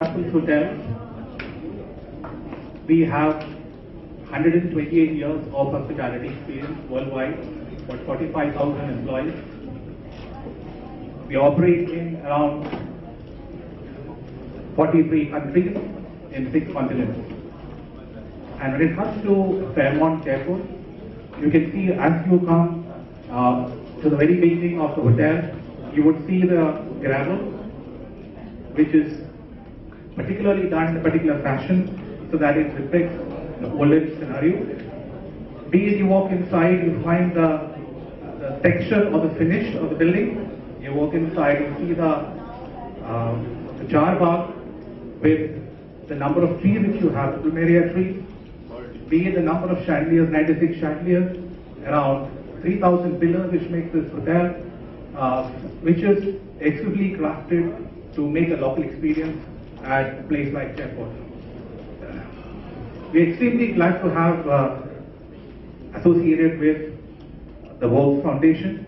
Raffles Hotel, we have 128 years of hospitality experience worldwide, about 45,000 employees. We operate in around 43 countries in 6 continents. And when it comes to Fairmont Airport, you can see as you come to the very beginning of the hotel, you would see the gravel, which is particularly done in a particular fashion so that it reflects the Olymp scenario. Be it you walk inside, you find the texture or the finish of the building. You walk inside, you see the jar bar with the number of trees which you have, the plumeria trees. Be it the number of chandeliers, 96 chandeliers, around 3,000 pillars which make this hotel, which is exclusively crafted to make a local experience at a place like airport. We're extremely glad to have associated with the World Foundation,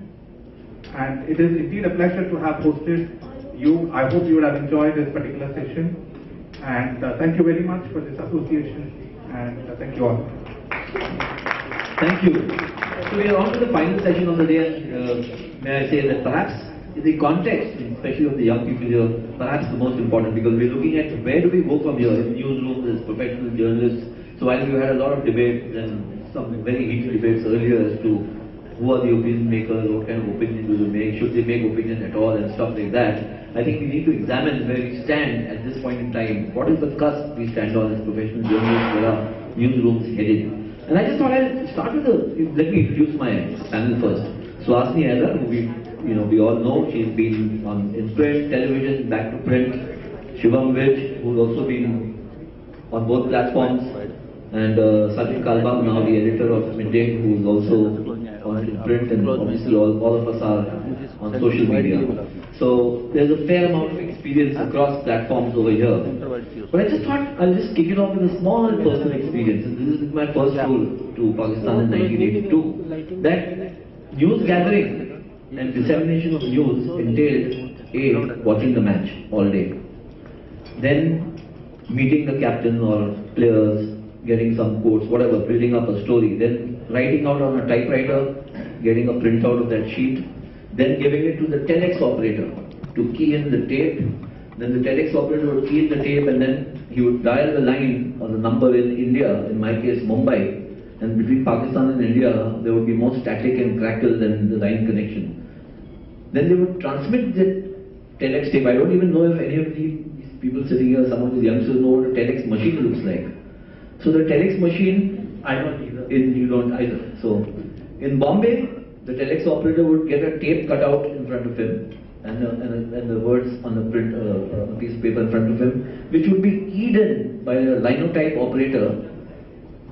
and it is indeed a pleasure to have hosted you. I hope you would have enjoyed this particular session, and thank you very much for this association, and thank you all. Thank you. So we are on to the final session of the day. May I say that perhaps the context, especially of the young people here, perhaps the most important, because we're looking at where do we go from here in newsrooms as professional journalists. So while we had a lot of debates and some very heated debates earlier as to who are the opinion makers, what kind of opinion do they make, should they make opinion at all and stuff like that, I think we need to examine where we stand at this point in time. What is the cusp we stand on as professional journalists, where our newsrooms headed? And I just thought I'll start with let me introduce my panel first. Suhasini Haidar, who we all know, she's been in print, television, back to print. Shivam Vij, who's also been on both platforms, and Sachin Kalbam, now the editor of Midday, who's also on print, and obviously all of us are on social media. So there's a fair amount of experience across platforms over here. But I just thought I'll just kick it off with a small personal experience. And this is my first tour to Pakistan in 1982. That news gathering and dissemination of news entailed watching the match all day, then meeting the captain or players, getting some quotes, whatever, building up a story, then writing out on a typewriter, getting a printout of that sheet, then giving it to the telex operator to key in the tape. Then the telex operator would key in the tape, and then he would dial the line or the number in India, in my case Mumbai, and between Pakistan and India there would be more static and crackle than the line connection. Then they would transmit the telex tape. I don't even know if any of these people sitting here, some of the youngsters know what a telex machine looks like. So the telex machine, I don't either. You don't either. So in Bombay, the telex operator would get a tape cut out in front of him, and the words on the print, a piece of paper in front of him, which would be keyed in by a linotype operator,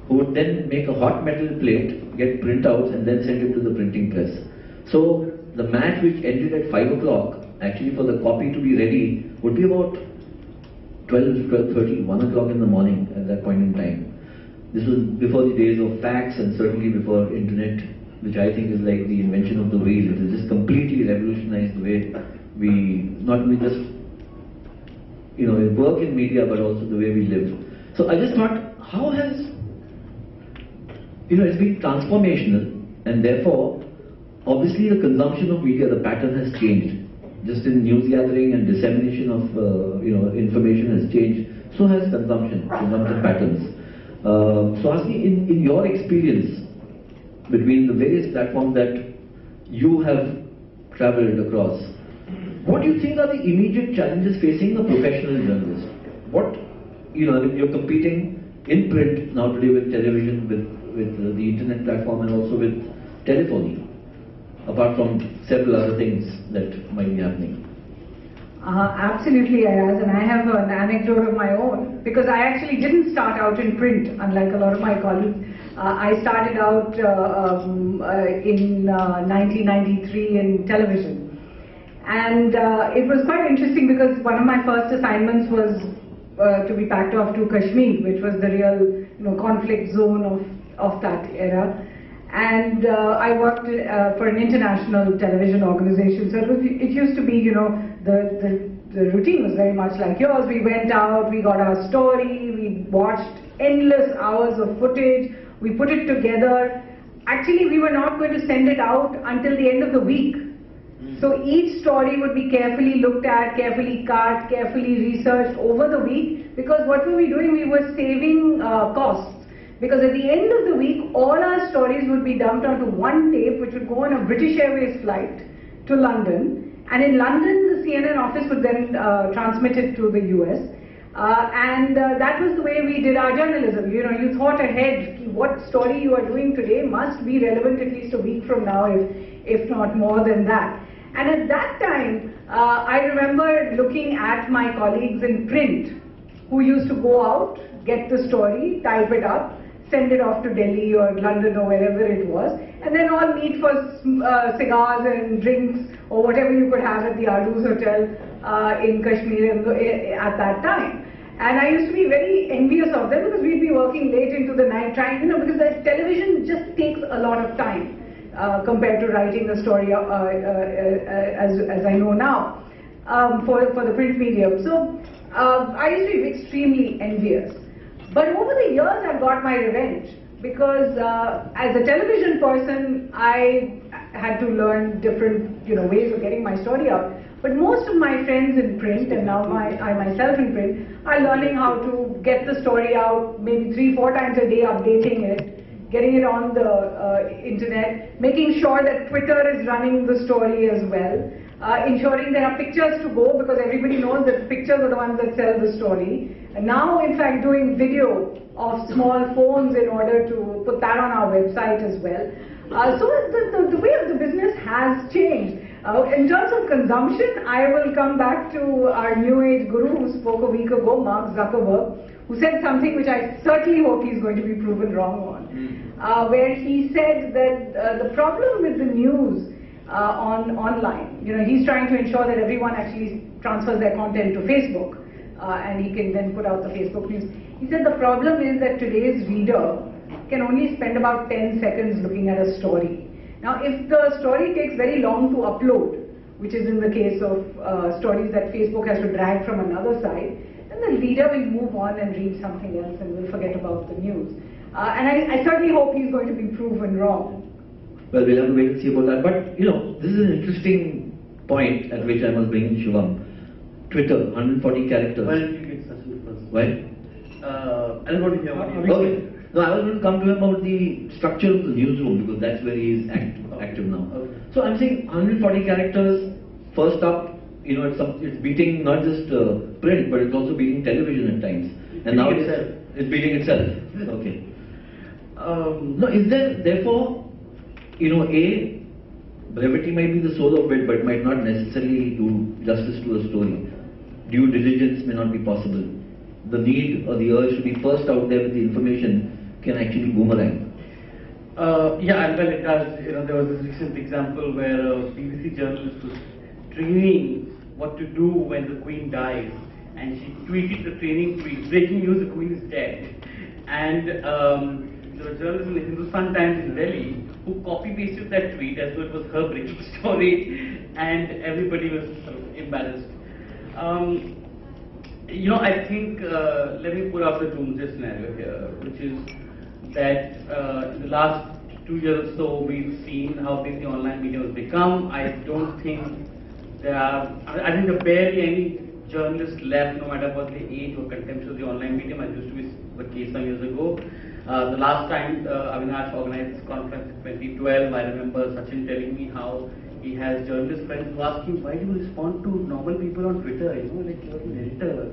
who would then make a hot metal plate, get printouts, and then send it to the printing press. So the match, which ended at 5 o'clock, actually for the copy to be ready, would be about 12:30, 1 o'clock in the morning at that point in time. This was before the days of fax, and certainly before internet, which I think is like the invention of the wheel. It has just completely revolutionized the way we not only just work in media, but also the way we live. So I just thought, how has it's been transformational, and therefore obviously the consumption of media, the pattern has changed. Just in news gathering and dissemination of information has changed. So has consumption patterns. So ask me, in your experience between the various platforms that you have traveled across, what do you think are the immediate challenges facing a professional journalist? What you're competing in print now today with television, with the internet platform, and also with telephony, apart from several other things that might be happening? Absolutely, Ayaz, and I have an anecdote of my own, because I actually didn't start out in print, unlike a lot of my colleagues. I started out in 1993 in television, and it was quite interesting because one of my first assignments was to be packed off to Kashmir, which was the real conflict zone of that era. And I worked for an international television organization, so it used to be, the the routine was very much like yours. We went out, we got our story, we watched endless hours of footage, we put it together. Actually, we were not going to send it out until the end of the week. So each story would be carefully looked at, carefully cut, carefully researched over the week, because what were we doing? We were saving costs. Because at the end of the week, all our stories would be dumped onto one tape, which would go on a British Airways flight to London. And in London, the CNN office would then transmit it to the US. That was the way we did our journalism. You know, you thought ahead, what story you are doing today must be relevant at least a week from now, if not more than that. And at that time, I remember looking at my colleagues in print who used to go out, get the story, type it up, send it off to Delhi or London or wherever it was, and then all meet for cigars and drinks or whatever you could have at the Arduz Hotel in Kashmir at that time. And I used to be very envious of them because we'd be working late into the night trying, you know, because the television just takes a lot of time compared to writing a story as I know now for the print medium. So I used to be extremely envious. But over the years I've got my revenge because as a television person I had to learn different ways of getting my story out. But most of my friends in print, and now I myself in print, are learning how to get the story out maybe 3-4 times a day, updating it, getting it on the internet, making sure that Twitter is running the story as well, ensuring there are pictures to go because everybody knows that pictures are the ones that sell the story. And now, in fact, doing video of small phones in order to put that on our website as well. So the way of the business has changed. In terms of consumption, I will come back to our new age guru who spoke a week ago, Mark Zuckerberg, who said something which I certainly hope he's going to be proven wrong on, where he said that the problem with the news online, he's trying to ensure that everyone actually transfers their content to Facebook, and he can then put out the Facebook news. He said the problem is that today's reader can only spend about 10 seconds looking at a story. Now, if the story takes very long to upload, which is in the case of stories that Facebook has to drag from another side, then the reader will move on and read something else and will forget about the news. And I certainly hope he's going to be proven wrong. Well, we'll have to wait and see about that. But, this is an interesting point at which I must bring in Shivam. Twitter, 140 characters. Well, you get Sachin first. Why? I don't want to hear what you Okay. No, I was going to come to him about the structure of the newsroom because that's where he is active now. Okay. So I'm saying 140 characters, first up, it's beating not just print, but it's also beating television at times. And now it's beating itself. Okay. No, is there therefore, brevity might be the soul of it, but might not necessarily do justice to a story. Due diligence may not be possible. The need or the urge to be first out there with the information can actually boomerang. Yeah, and well, it does. There was this recent example where a BBC journalist was training what to do when the Queen dies, and she tweeted the training tweet: "Breaking news: the Queen is dead." And there were journalists in the Hindustan Times in Delhi who copy-pasted that tweet as though it was her breaking story, and everybody was sort of embarrassed. I think, let me put up the doomsday scenario here, which is that in the last 2 years or so, we've seen how big the online media has become. I don't think there are barely any journalists left, no matter what the age or contempt of the online medium, as used to be the case some years ago. The last time Avinash organized this conference in 2012, I remember Sachin telling me how he has journalist friends who ask him, why do you respond to normal people on Twitter, like you're an editor.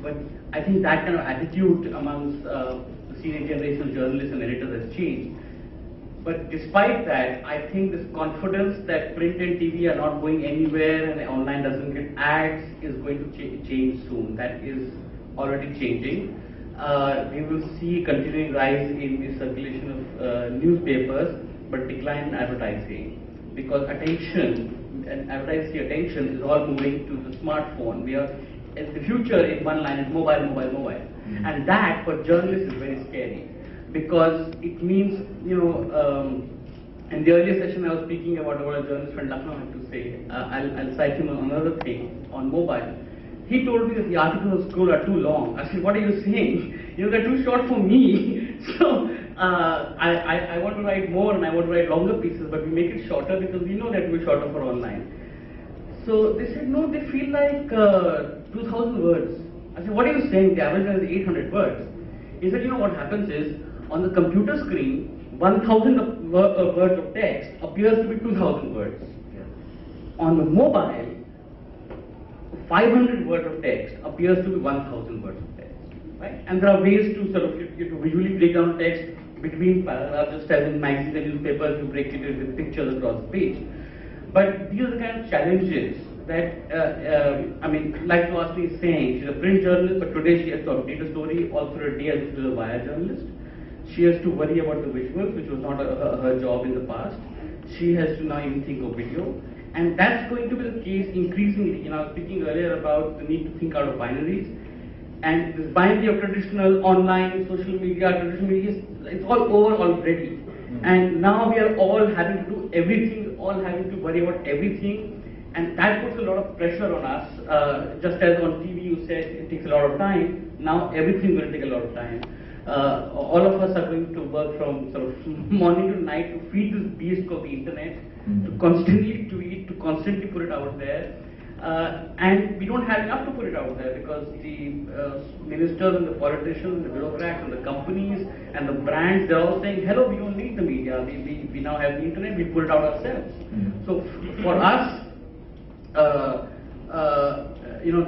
But I think that kind of attitude amongst the senior generation of journalists and editors has changed. But despite that, I think this confidence that print and TV are not going anywhere and online doesn't get ads is going to change soon. That is already changing. We will see continuing rise in the circulation of newspapers, but decline in advertising. Because attention, and advertising attention is all moving to the smartphone. The future in one line is mobile, mobile, mobile. And that for journalists is very scary. Because it means, in the earlier session I was speaking about what a journalist friend Lucknow had to say. I'll cite him on another thing on mobile. he told me that the articles of scroll are too long. I said, what are you saying? They're too short for me. So I want to write more and I want to write longer pieces, but we make it shorter because we know that it will be shorter for online. So they said, no, they feel like 2,000 words. I said, what are you saying? The average is 800 words. He said, what happens is, on the computer screen, 1,000 words of text appears to be 2,000 words. On the mobile, 500 words of text appears to be 1,000 words of text, right? And there are ways to sort of to visually break down text between paragraphs, just as in magazines and newspapers, you break it with pictures across the page. But these are the kind of challenges that, like Suhasini is saying, she's a print journalist, but today she has to update a story, also a day as if she was a wire journalist. She has to worry about the visuals, which was not her job in the past. She has to now even think of video. And that's going to be the case increasingly. I was speaking earlier about the need to think out of binaries. And this binary of traditional online, social media, it's all over already. And now we are all having to do everything, all having to worry about everything. And that puts a lot of pressure on us. Just as on TV you said it takes a lot of time, now everything will take a lot of time. All of us are going to work from sort of morning to night to feed this beast called the internet, to constantly tweet, to constantly put it out there. And we don't have enough to put it out there because the ministers and the politicians and the bureaucrats and the companies and the brands, they're all saying, hello, we don't need the media, we now have the internet, we put it out ourselves. So for us,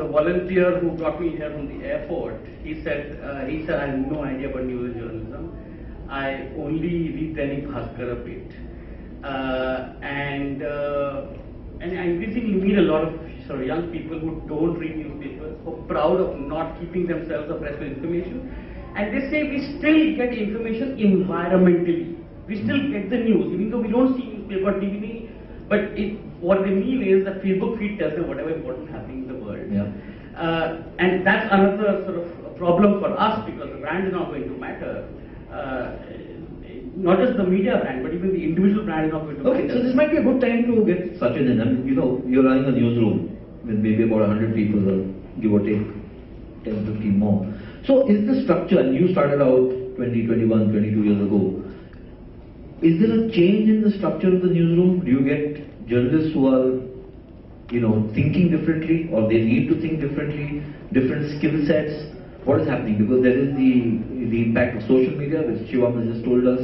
the volunteer who brought me here from the airport, he said, I have no idea about news and journalism. I only read Dainik Bhaskar a bit. And I increasingly meet a lot of sort of young people who don't read newspapers, who are proud of not keeping themselves abreast with information. And they say we still get information environmentally. We still get the news, even though we don't see newspaper, TV, but what they mean is that Facebook feed tells them whatever important happening in the world. Yeah. And that's another sort of problem for us because the brand is not going to matter. Not just the media brand, but even the individual brand is not going to matter. Okay, so this might be a good time to get Sachin in. I mean, you're running a newsroom with maybe about 100 people, or give or take 10, 15 more. So is the structure, and you started out 20, 21, 22 years ago, is there a change in the structure of the newsroom? Do you get journalists who are, thinking differently, or they need to think differently, different skill sets? What is happening? Because there is the impact of social media, which Shivam has just told us.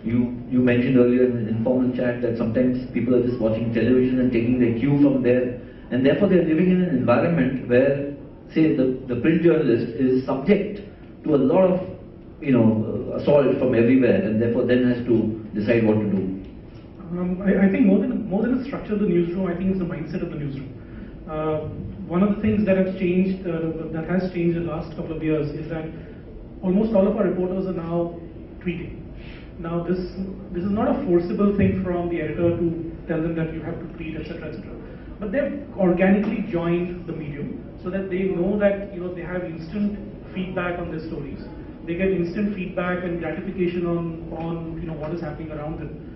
You mentioned earlier in an informal chat that sometimes people are just watching television and taking their cue from there, and therefore they're living in an environment where, say, the print journalist is subject to a lot of, assault from everywhere, and therefore then has to decide what to do. I think more than the structure of the newsroom, I think it's the mindset of the newsroom. One of the things that has changed in the last couple of years is that almost all of our reporters are now tweeting. Now this is not a forcible thing from the editor to tell them that you have to tweet, etc., etc. But they've organically joined the medium so that they know that they have instant feedback on their stories. They get instant feedback and gratification on what is happening around them.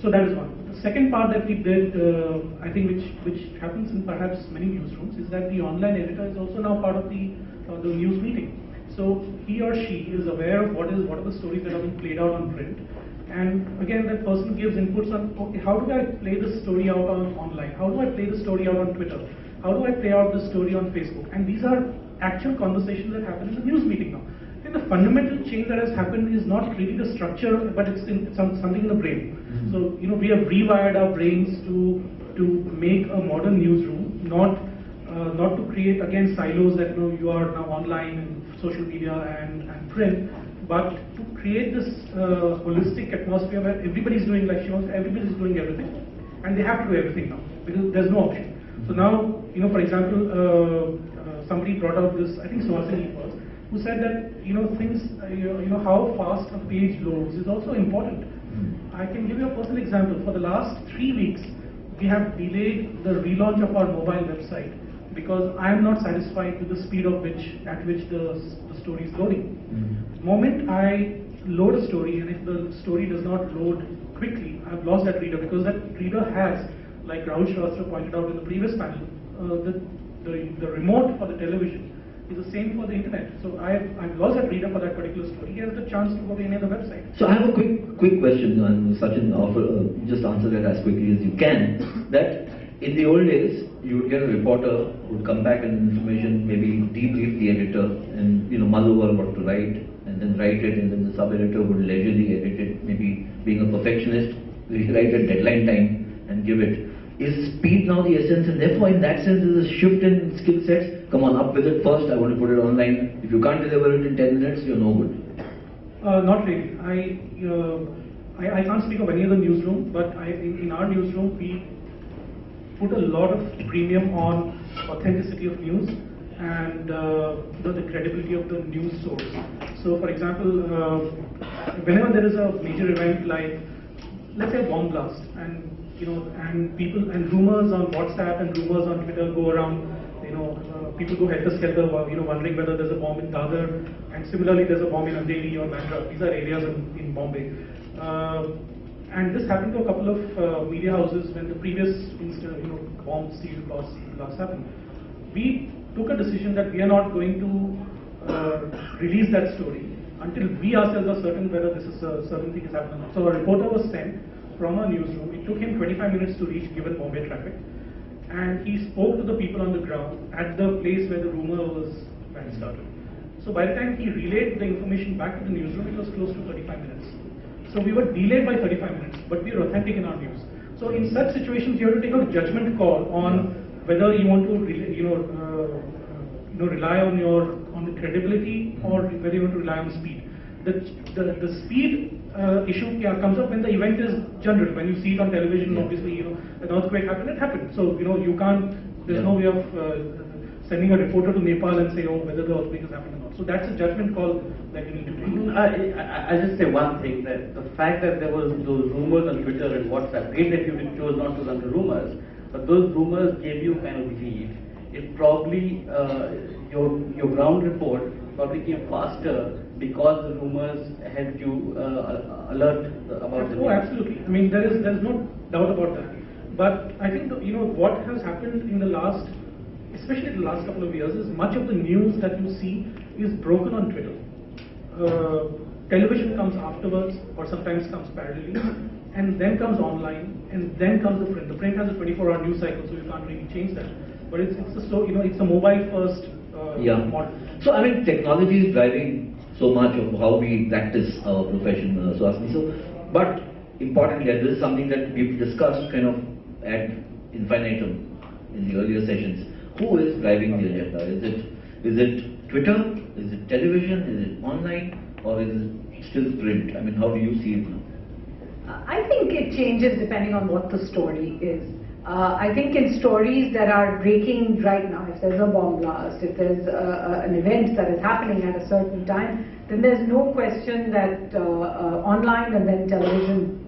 So that is one. The second part that we did, I think, which happens in perhaps many newsrooms, is that the online editor is also now part of the news meeting. So he or she is aware of what are the stories that are being played out on print, and again that person gives inputs on, okay, how do I play this story out online? How do I play the story out on Twitter? How do I play out the story on Facebook? And these are actual conversations that happen in the news meeting now. I think the fundamental change that has happened is not really the structure, but it's something in the brain. So we have rewired our brains to make a modern newsroom, not to create again silos that you are now online and social media and print, but to create this holistic atmosphere where everybody's doing, like she wants, everybody's doing everything, and they have to do everything now because there's no option. So now, for example, somebody brought out this, I think Suhasini was, who said that things, how fast a page loads is also important. I can give you a personal example. For the last 3 weeks, we have delayed the relaunch of our mobile website because I am not satisfied with the speed at which the story is loading. Moment I load a story, and if the story does not load quickly, I've lost that reader, because that reader has, like Rahul Shrivastava pointed out in the previous panel, the remote for the television is the same for the internet. So I was a reader for that particular story. He has the chance to go to any other website. So I have a quick question, and Sachin, just answer that as quickly as you can. That in the old days, you would get a reporter who would come back and information, maybe debrief the editor, and mull over what to write, and then write it, and then the sub-editor would leisurely edit it, maybe being a perfectionist, rewrite at deadline time and give it. Is speed now the essence, and therefore in that sense there's a shift in skill sets? Come on, up with it first, I want to put it online. If you can't deliver it in 10 minutes, you're no good. Not really. I can't speak of any other newsroom, but in our newsroom we put a lot of premium on authenticity of news and the credibility of the news source. So for example, whenever there is a major event like, let's say, a bomb blast, and people and rumors on WhatsApp and rumors on Twitter go around, people go helter-skelter, wondering whether there's a bomb in Dadar, and similarly there's a bomb in Andheri or Bandra. These are areas in Bombay. And this happened to a couple of media houses when the previous bomb steel blast happened. We took a decision that we are not going to release that story until we ourselves are certain whether this is a certain thing is happening. So a reporter was sent from a newsroom. It took him 25 minutes to reach given Bombay traffic, and he spoke to the people on the ground at the place where the rumor was started. So by the time he relayed the information back to the newsroom, it was close to 35 minutes. So we were delayed by 35 minutes, but we are authentic in our news. So in such situations, you have to take a judgment call on whether you want to rely on the credibility or whether you want to rely on speed. The speed issue comes up when the event is general. When you see it on television, obviously, an earthquake happened, it happened. So, you can't, there's no way of sending a reporter to Nepal and say, whether the earthquake has happened or not. So that's a judgment call that you need to take. I just say one thing, that the fact that there was those rumors on Twitter and WhatsApp, great that you chose not to run the rumors, but those rumors gave you kind of lead. It probably, your ground report probably came faster because the rumors helped you alert about the news. Oh, absolutely. I mean, there's no doubt about that. But I think what has happened in the last, especially the last couple of years, is much of the news that you see is broken on Twitter. Television comes afterwards, or sometimes comes parallelly, and then comes online, and then comes the print. The print has a 24-hour news cycle, so you can't really change that. But it's a mobile first model. So I mean, technology is driving so much of how we practice our profession, Suhasini. So, but importantly, this is something that we've discussed kind of ad infinitum in the earlier sessions. Who is driving the agenda? Is it Twitter? Is it television? Is it online? Or is it still print? I mean, how do you see it now? I think it changes depending on what the story is. I think in stories that are breaking right now, if there's a bomb blast, if there's an event that is happening at a certain time, then there's no question that online and then television,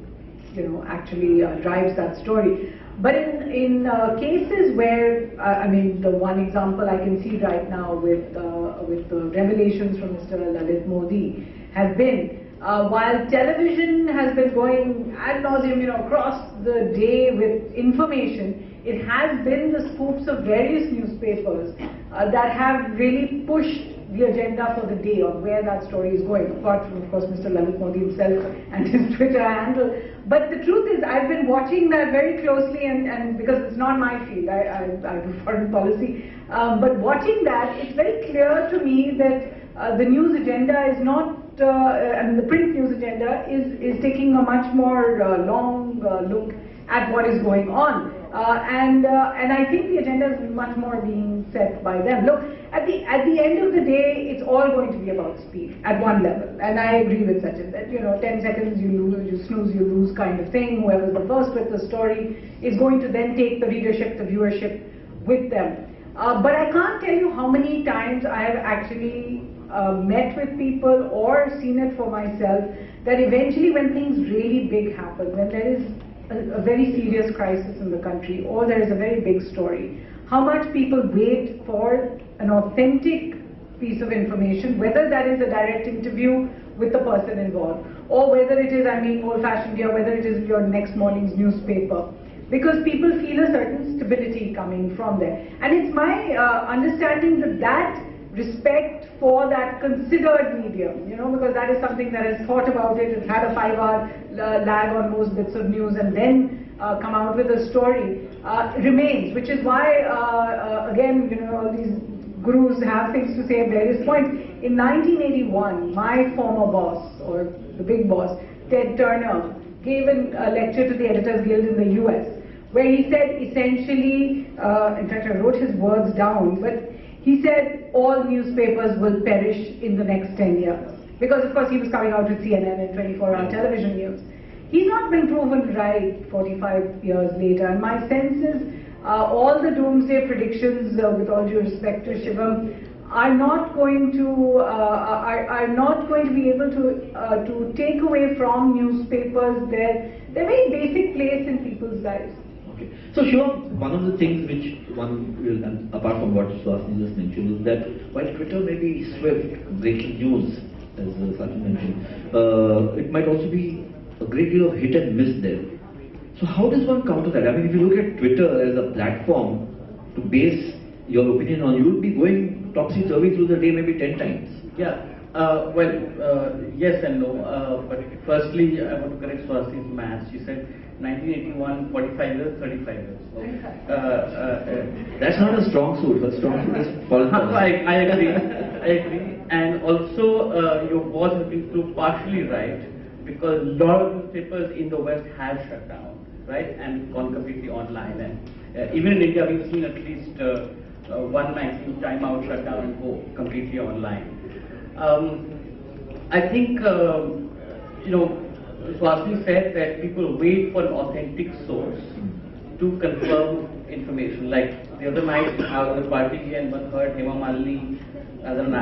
actually drives that story. But in cases where, I mean, the one example I can see right now with the revelations from Mr. Lalit Modi has been, while television has been going ad nauseum, across the day with information, it has been the scoops of various newspapers that have really pushed the agenda for the day on where that story is going, apart from, of course, Mr. Lalit Modi himself and his Twitter handle. But the truth is, I've been watching that very closely, and because it's not my field, I do foreign policy, but watching that, it's very clear to me that the news agenda is not, and the print news agenda is taking a much more long look at what is going on. And I think the agenda is much more being set by them. Look, at the end of the day, it's all going to be about speed at one level. And I agree with Sachin that 10 seconds you lose, you snooze, you lose kind of thing. Whoever's the first with the story is going to then take the readership, the viewership with them. But I can't tell you how many times I have actually met with people or seen it for myself that eventually when things really big happen, when there is a very serious crisis in the country or there is a very big story, how much people wait for an authentic piece of information, whether that is a direct interview with the person involved or whether it is, old-fashioned here, whether it is your next morning's newspaper. because people feel a certain stability coming from there. And it's my understanding that that respect for that considered medium, because that is something that has thought about it, it's had a 5-hour lag on most bits of news and then come out with a story, remains, which is why, again, all these gurus have things to say at various points. In 1981, my former boss, or the big boss, Ted Turner, gave a lecture to the Editors Guild in the US, where he said essentially, in fact I wrote his words down, but he said all newspapers will perish in the next 10 years. Because of course he was coming out with CNN and 24-hour television news. He's not been proven right 45 years later, and my sense is all the doomsday predictions, with all due respect to Shivam, are not going to be able to take away from newspapers their very basic place in people's lives. Okay. So Shivam, one of the things which one will, and apart from what Suhasini just mentioned, is that while Twitter may be swift, breaking news, as Sachin mentioned, it might also be a great deal of hit and miss there. So how does one counter that? I mean, if you look at Twitter as a platform to base your opinion on, you would be going topsy-turvy through the day maybe 10 times. Yeah. Yes and no. But firstly, I want to correct Suhasini's maths. She said 1981, 45 years, 35 years. That's not a strong suit. A strong suit is foreign policy. I agree. I agree. And also, your boss has been too partially right, because a lot of newspapers in the West have shut down, right, and gone completely online. And even in India, we've seen at least one magazine, Time Out, shut down and go completely online. I think, Suhasini said that people wait for an authentic source to confirm information. Like the other night, I was at a party and one heard Hema Malini had an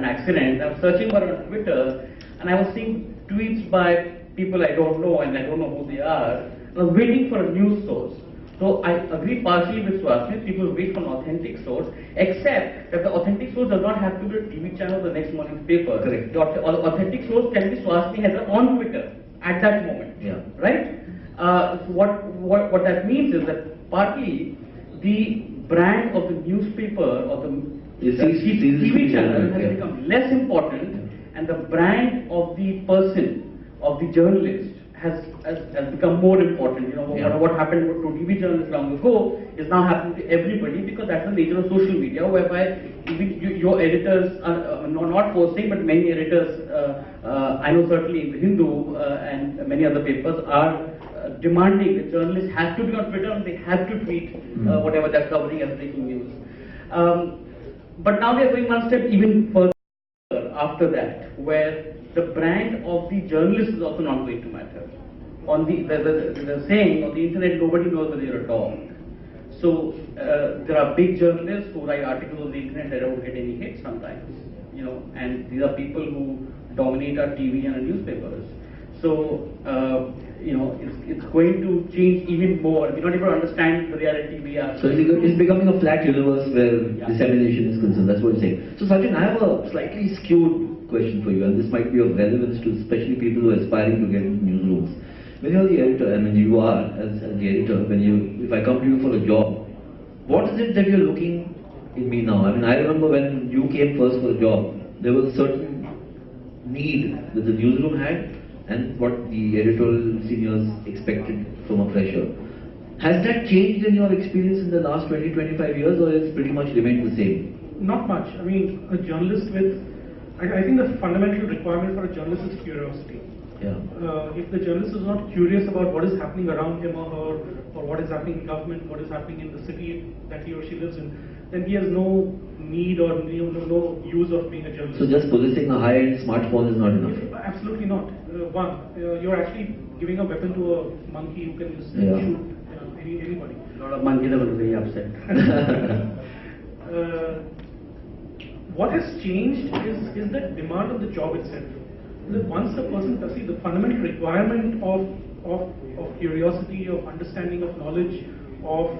accident. I was searching for her on Twitter and I was seeing tweets by people I don't know and I don't know who they are. I was waiting for a news source. So I agree partially with Suhasini, people wait for an authentic source, except that the authentic source does not have to be a TV channel or the next morning's paper. Correct. The authentic source can be Suhasini has on Twitter at that moment. Yeah. Right? So what that means is that partly the brand of the newspaper or the TV channel has become less important, and the brand of the person, of the journalist, has become more important. What happened to TV journalists long ago is now happening to everybody, because that's the nature of social media, whereby even your editors are not posting, but many editors, I know certainly in the Hindu and many other papers, are demanding that journalists have to be on Twitter and they have to tweet whatever they're covering as breaking news. But now they're going one step even further after that, where the brand of the journalist is also not going to matter. On the saying on the internet, nobody knows whether you're a dog. So there are big journalists who write articles on the internet that don't get any hits sometimes, and these are people who dominate our TV and our newspapers. So it's going to change even more. We're not able to understand the reality we are. So it's becoming a flat universe where dissemination is concerned. That's what you're saying. So Sachin, I have a slightly skewed question for you, and this might be of relevance to especially people who are aspiring to get into newsrooms. When you're the editor, and when you are as the editor, if I come to you for a job, what is it that you're looking in me now? I mean, I remember when you came first for a job, there was a certain need that the newsroom had, and what the editorial seniors expected from a fresher. Has that changed in your experience in the last 20-25 years, or it's pretty much remained the same? Not much. I mean, a journalist I think the fundamental requirement for a journalist is curiosity. Yeah. If the journalist is not curious about what is happening around him or her, or what is happening in government, what is happening in the city that he or she lives in, then he has no need or no use of being a journalist. So just possessing a high-end smartphone is not enough? Absolutely not. You're actually giving a weapon to a monkey who can just shoot anybody. A lot of monkeys are going to be upset. What has changed is the demand of the job itself. Once the person does see the fundamental requirement of curiosity, of understanding, of knowledge, of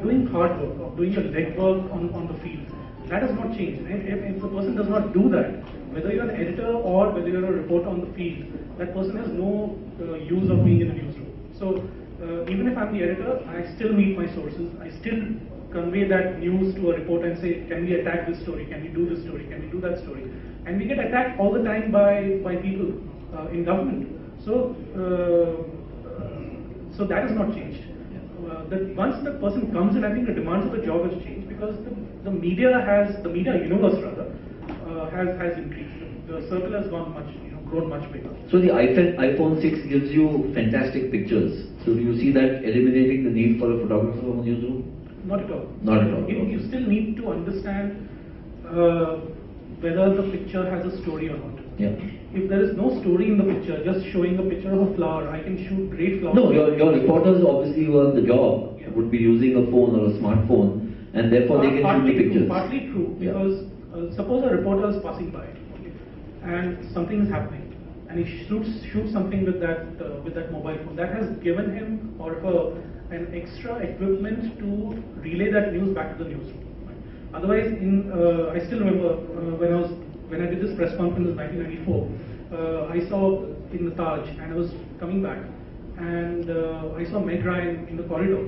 doing hard work, of doing the legwork on the field, that has not changed. If the person does not do that, whether you're an editor or whether you're a reporter on the field, that person has no use of being in the newsroom. So even if I'm the editor, I still meet my sources. I still convey that news to a reporter and say, can we attack this story? Can we do this story? Can we do that story? And we get attacked all the time by people in government. So so that has not changed. That once the person comes in, I think the demands of the job has changed because the media universe rather has increased. The circle has gone much, grown much bigger. So the iPhone 6 gives you fantastic pictures. So do you see that eliminating the need for a photographer from a newsroom? Not at all. Not at all. You still need to understand whether the picture has a story or not. Yeah. If there is no story in the picture, just showing a picture of a flower, I can shoot great flowers. No, your reporters obviously who are on the job would be using a phone or a smartphone, and therefore they can shoot the pictures. Partly true, because suppose a reporter is passing by, and something is happening, and he shoots something with that mobile phone. That has given him or her an extra equipment to relay that news back to the newsroom. Otherwise, I still remember when I did this press conference in 1994, I saw in the Taj, and I was coming back, and I saw Meg Ryan in the corridor,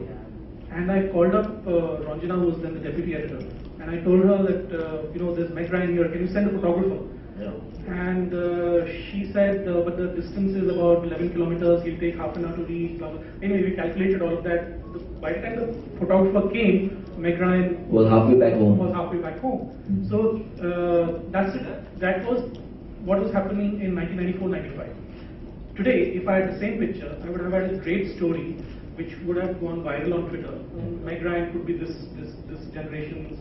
and I called up Ranjana, who was then the deputy editor, and I told her that there's Meg Ryan here. Can you send a photographer? Yeah. And she said, but the distance is about 11 kilometers. He'll take half an hour to reach. Blah, blah. Anyway, we calculated all of that. By the time the photographer came, Meg Ryan was halfway back home. So that was what was happening in 1994-95. Today, if I had the same picture, I would have had a great story which would have gone viral on Twitter. Meg Ryan could be this generation's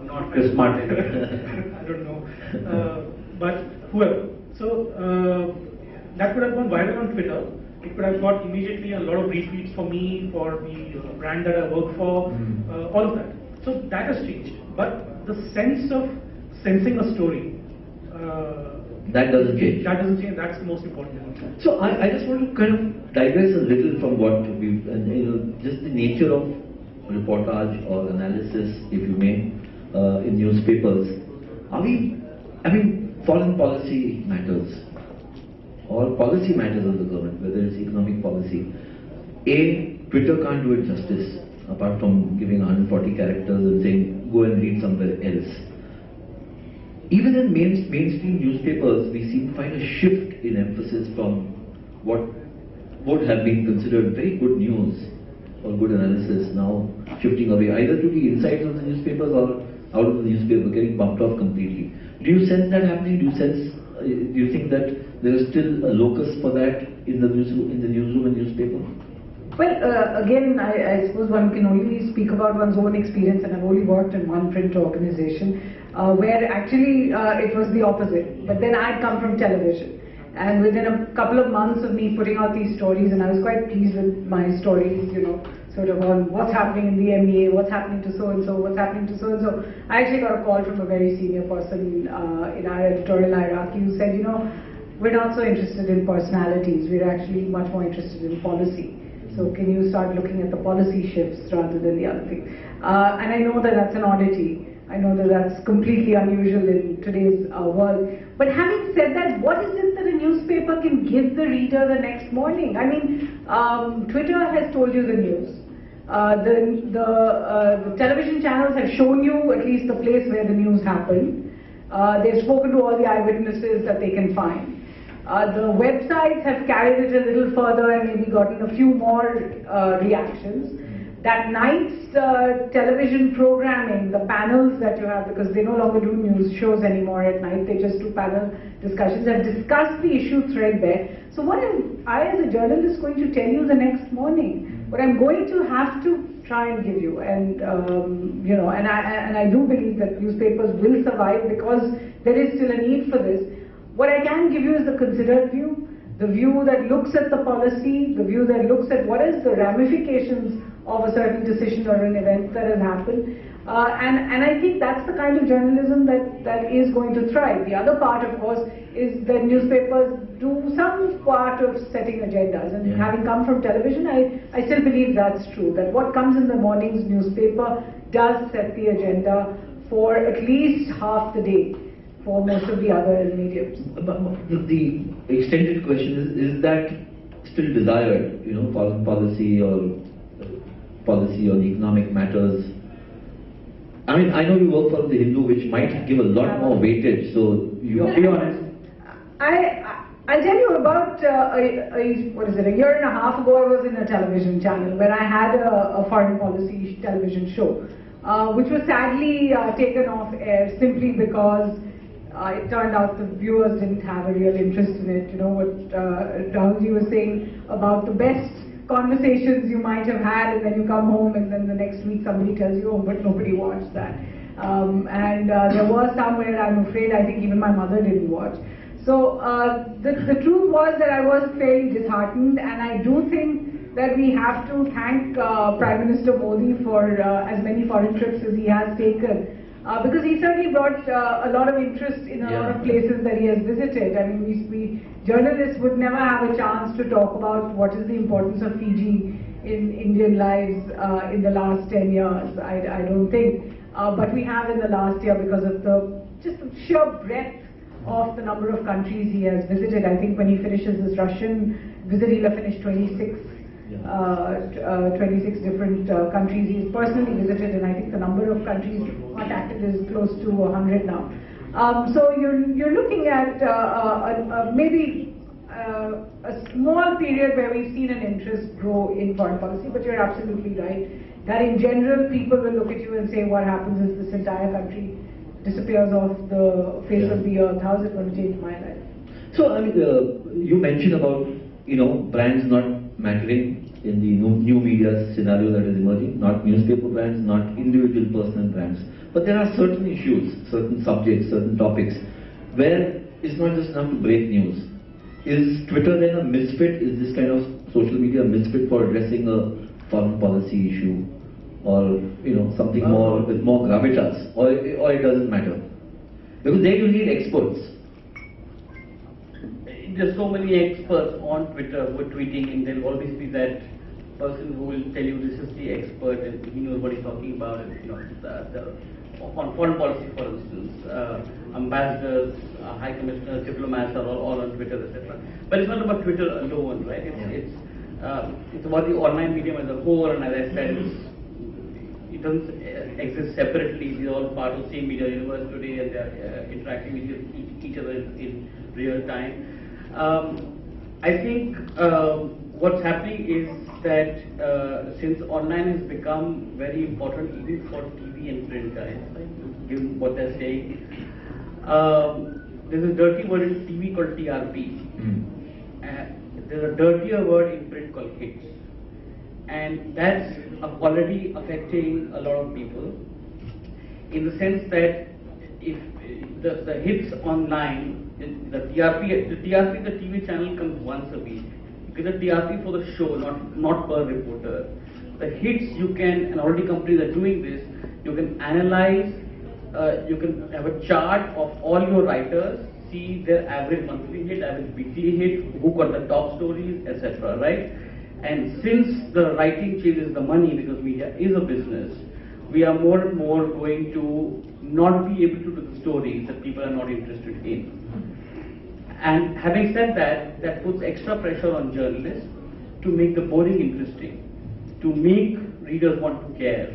not very smart. I don't know, but whoever. So that would have gone viral on Twitter. It could have got immediately a lot of retweets for me, for the brand that I work for, all of that. So that has changed. But the sense of sensing a story, that doesn't change. That doesn't change. That's the most important one. So I just want to kind of digress a little from what we've, just the nature of reportage or analysis, if you may, in newspapers. Foreign policy matters. Or policy matters of the government, whether it's economic policy. Twitter can't do it justice, apart from giving 140 characters and saying, go and read somewhere else. Even in mainstream newspapers, we seem to find a shift in emphasis from what would have been considered very good news or good analysis, now shifting away either to the insides of the newspapers or out of the newspaper, getting bumped off completely. Do you sense that happening? Do you think that there is still a locus for that in the newsroom and newspaper? Well, again, I suppose one can only speak about one's own experience, and I've only worked in one print organization where actually it was the opposite. But then I'd come from television, and within a couple of months of me putting out these stories, and I was quite pleased with my stories, sort of on what's happening in the MEA, what's happening to so-and-so, what's happening to so-and-so. I actually got a call from a very senior person in our editorial hierarchy who said, we're not so interested in personalities, we're actually much more interested in policy. So can you start looking at the policy shifts rather than the other thing? And I know that that's an oddity. I know that that's completely unusual in today's world. But having said that, what is it that a newspaper can give the reader the next morning? Twitter has told you the news. The television channels have shown you at least the place where the news happened. They've spoken to all the eyewitnesses that they can find. The websites have carried it a little further and maybe gotten a few more reactions. That night's television programming, the panels that you have, because they no longer do news shows anymore at night, they just do panel discussions, have discussed the issue threadbare. So what am I as a journalist going to tell you the next morning? What I'm going to have to try and give you, and and I do believe that newspapers will survive because there is still a need for this. What I can give you is the considered view, the view that looks at the policy, the view that looks at what is the ramifications of a certain decision or an event that has happened. And I think that's the kind of journalism that is going to thrive. The other part, of course, is that newspapers do some part of setting agendas. And having come from television, I still believe that's true, that what comes in the morning's newspaper does set the agenda for at least half the day. for most of the other mediums. But the extended question is that still desired, foreign policy or policy on economic matters? I mean, I know you work for the Hindu, which might give a lot more weightage, so you be honest. I'll tell you about, a year and a half ago, I was in a television channel where I had a foreign policy television show, which was sadly taken off air simply because it turned out the viewers didn't have a real interest in it. You know what Rahulji was saying about the best conversations you might have had, and then you come home and then the next week somebody tells you, oh, but nobody watched that. There was some where I'm afraid I think even my mother didn't watch. So the truth was that I was fairly disheartened, and I do think that we have to thank Prime Minister Modi for as many foreign trips as he has taken. Because he certainly brought a lot of interest in a lot of places that he has visited. I mean, we journalists would never have a chance to talk about what is the importance of Fiji in Indian lives in the last 10 years, I don't think. But we have in the last year because of just the sheer breadth of the number of countries he has visited. I think when he finishes his Russian visit, he'll have finished 26 different countries he's personally visited, and I think the number of countries contacted is close to 100 now. So you're looking at maybe a small period where we've seen an interest grow in foreign policy, but you're absolutely right that in general people will look at you and say, what happens is this entire country disappears off the face of the earth. How is it going to change my life? So, I mean, you mentioned about, brands not mattering in the new media scenario that is emerging, not newspaper brands, not individual personal brands. But there are certain issues, certain subjects, certain topics, where it's not just enough to break news. Is Twitter then a misfit? Is this kind of social media a misfit for addressing a foreign policy issue? Or, something more with more gravitas? Or it doesn't matter? Because there you need experts. There's so many experts on Twitter who are tweeting, and there'll always be that person who will tell you this is the expert and he knows what he's talking about. And, on foreign policy, for instance, ambassadors, high commissioners, diplomats are all on Twitter, etc. But it's not about Twitter alone, right? It's about the online medium as a whole, and as I said, it doesn't exist separately. They're all part of the same media universe today, and they're interacting with each other in real time. I think what's happening is that since online has become very important even for TV and print guys, right, given what they're saying, there's a dirty word in TV called TRP. There's a dirtier word in print called hits. And that's already affecting a lot of people in the sense that if the hits online, the TRP, the TV channel comes once a week. You get a TRP for the show, not per reporter. The hits you can, and already companies are doing this, you can analyze, you can have a chart of all your writers, see their average monthly hit, average weekly hit, who got the top stories, etc. Right? And since the writing changes the money, because media is a business, we are more and more going to not be able to do the stories that people are not interested in. And having said that, that puts extra pressure on journalists to make the boring interesting, to make readers want to care,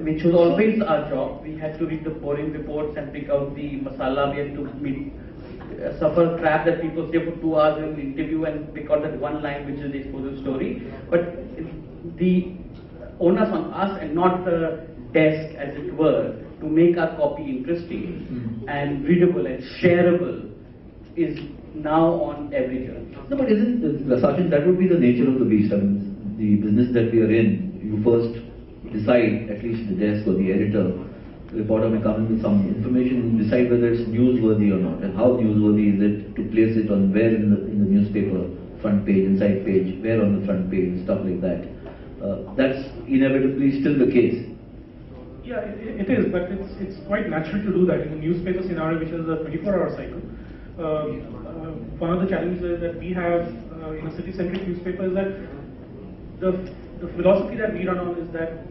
which was always our job. We had to read the boring reports and pick out the masala. We had to suffer crap that people say for 2 hours in an interview and pick out that one line which is the explosive story. But the onus on us and not the desk, as it were, to make our copy interesting and readable and shareable is now on every journal. No, but isn't, Sachin, that would be the nature of the beast. I mean, the business that we are in, you first decide, at least the desk or the editor, the reporter may come in with some information and decide whether it's newsworthy or not, and how newsworthy is it to place it on where in the newspaper, front page, inside page, where on the front page, stuff like that. That's inevitably still the case. Yeah, it is, but it's quite natural to do that in the newspaper scenario, which is a 24-hour cycle. One of the challenges that we have in a city-centric newspaper is that the philosophy that we run on is that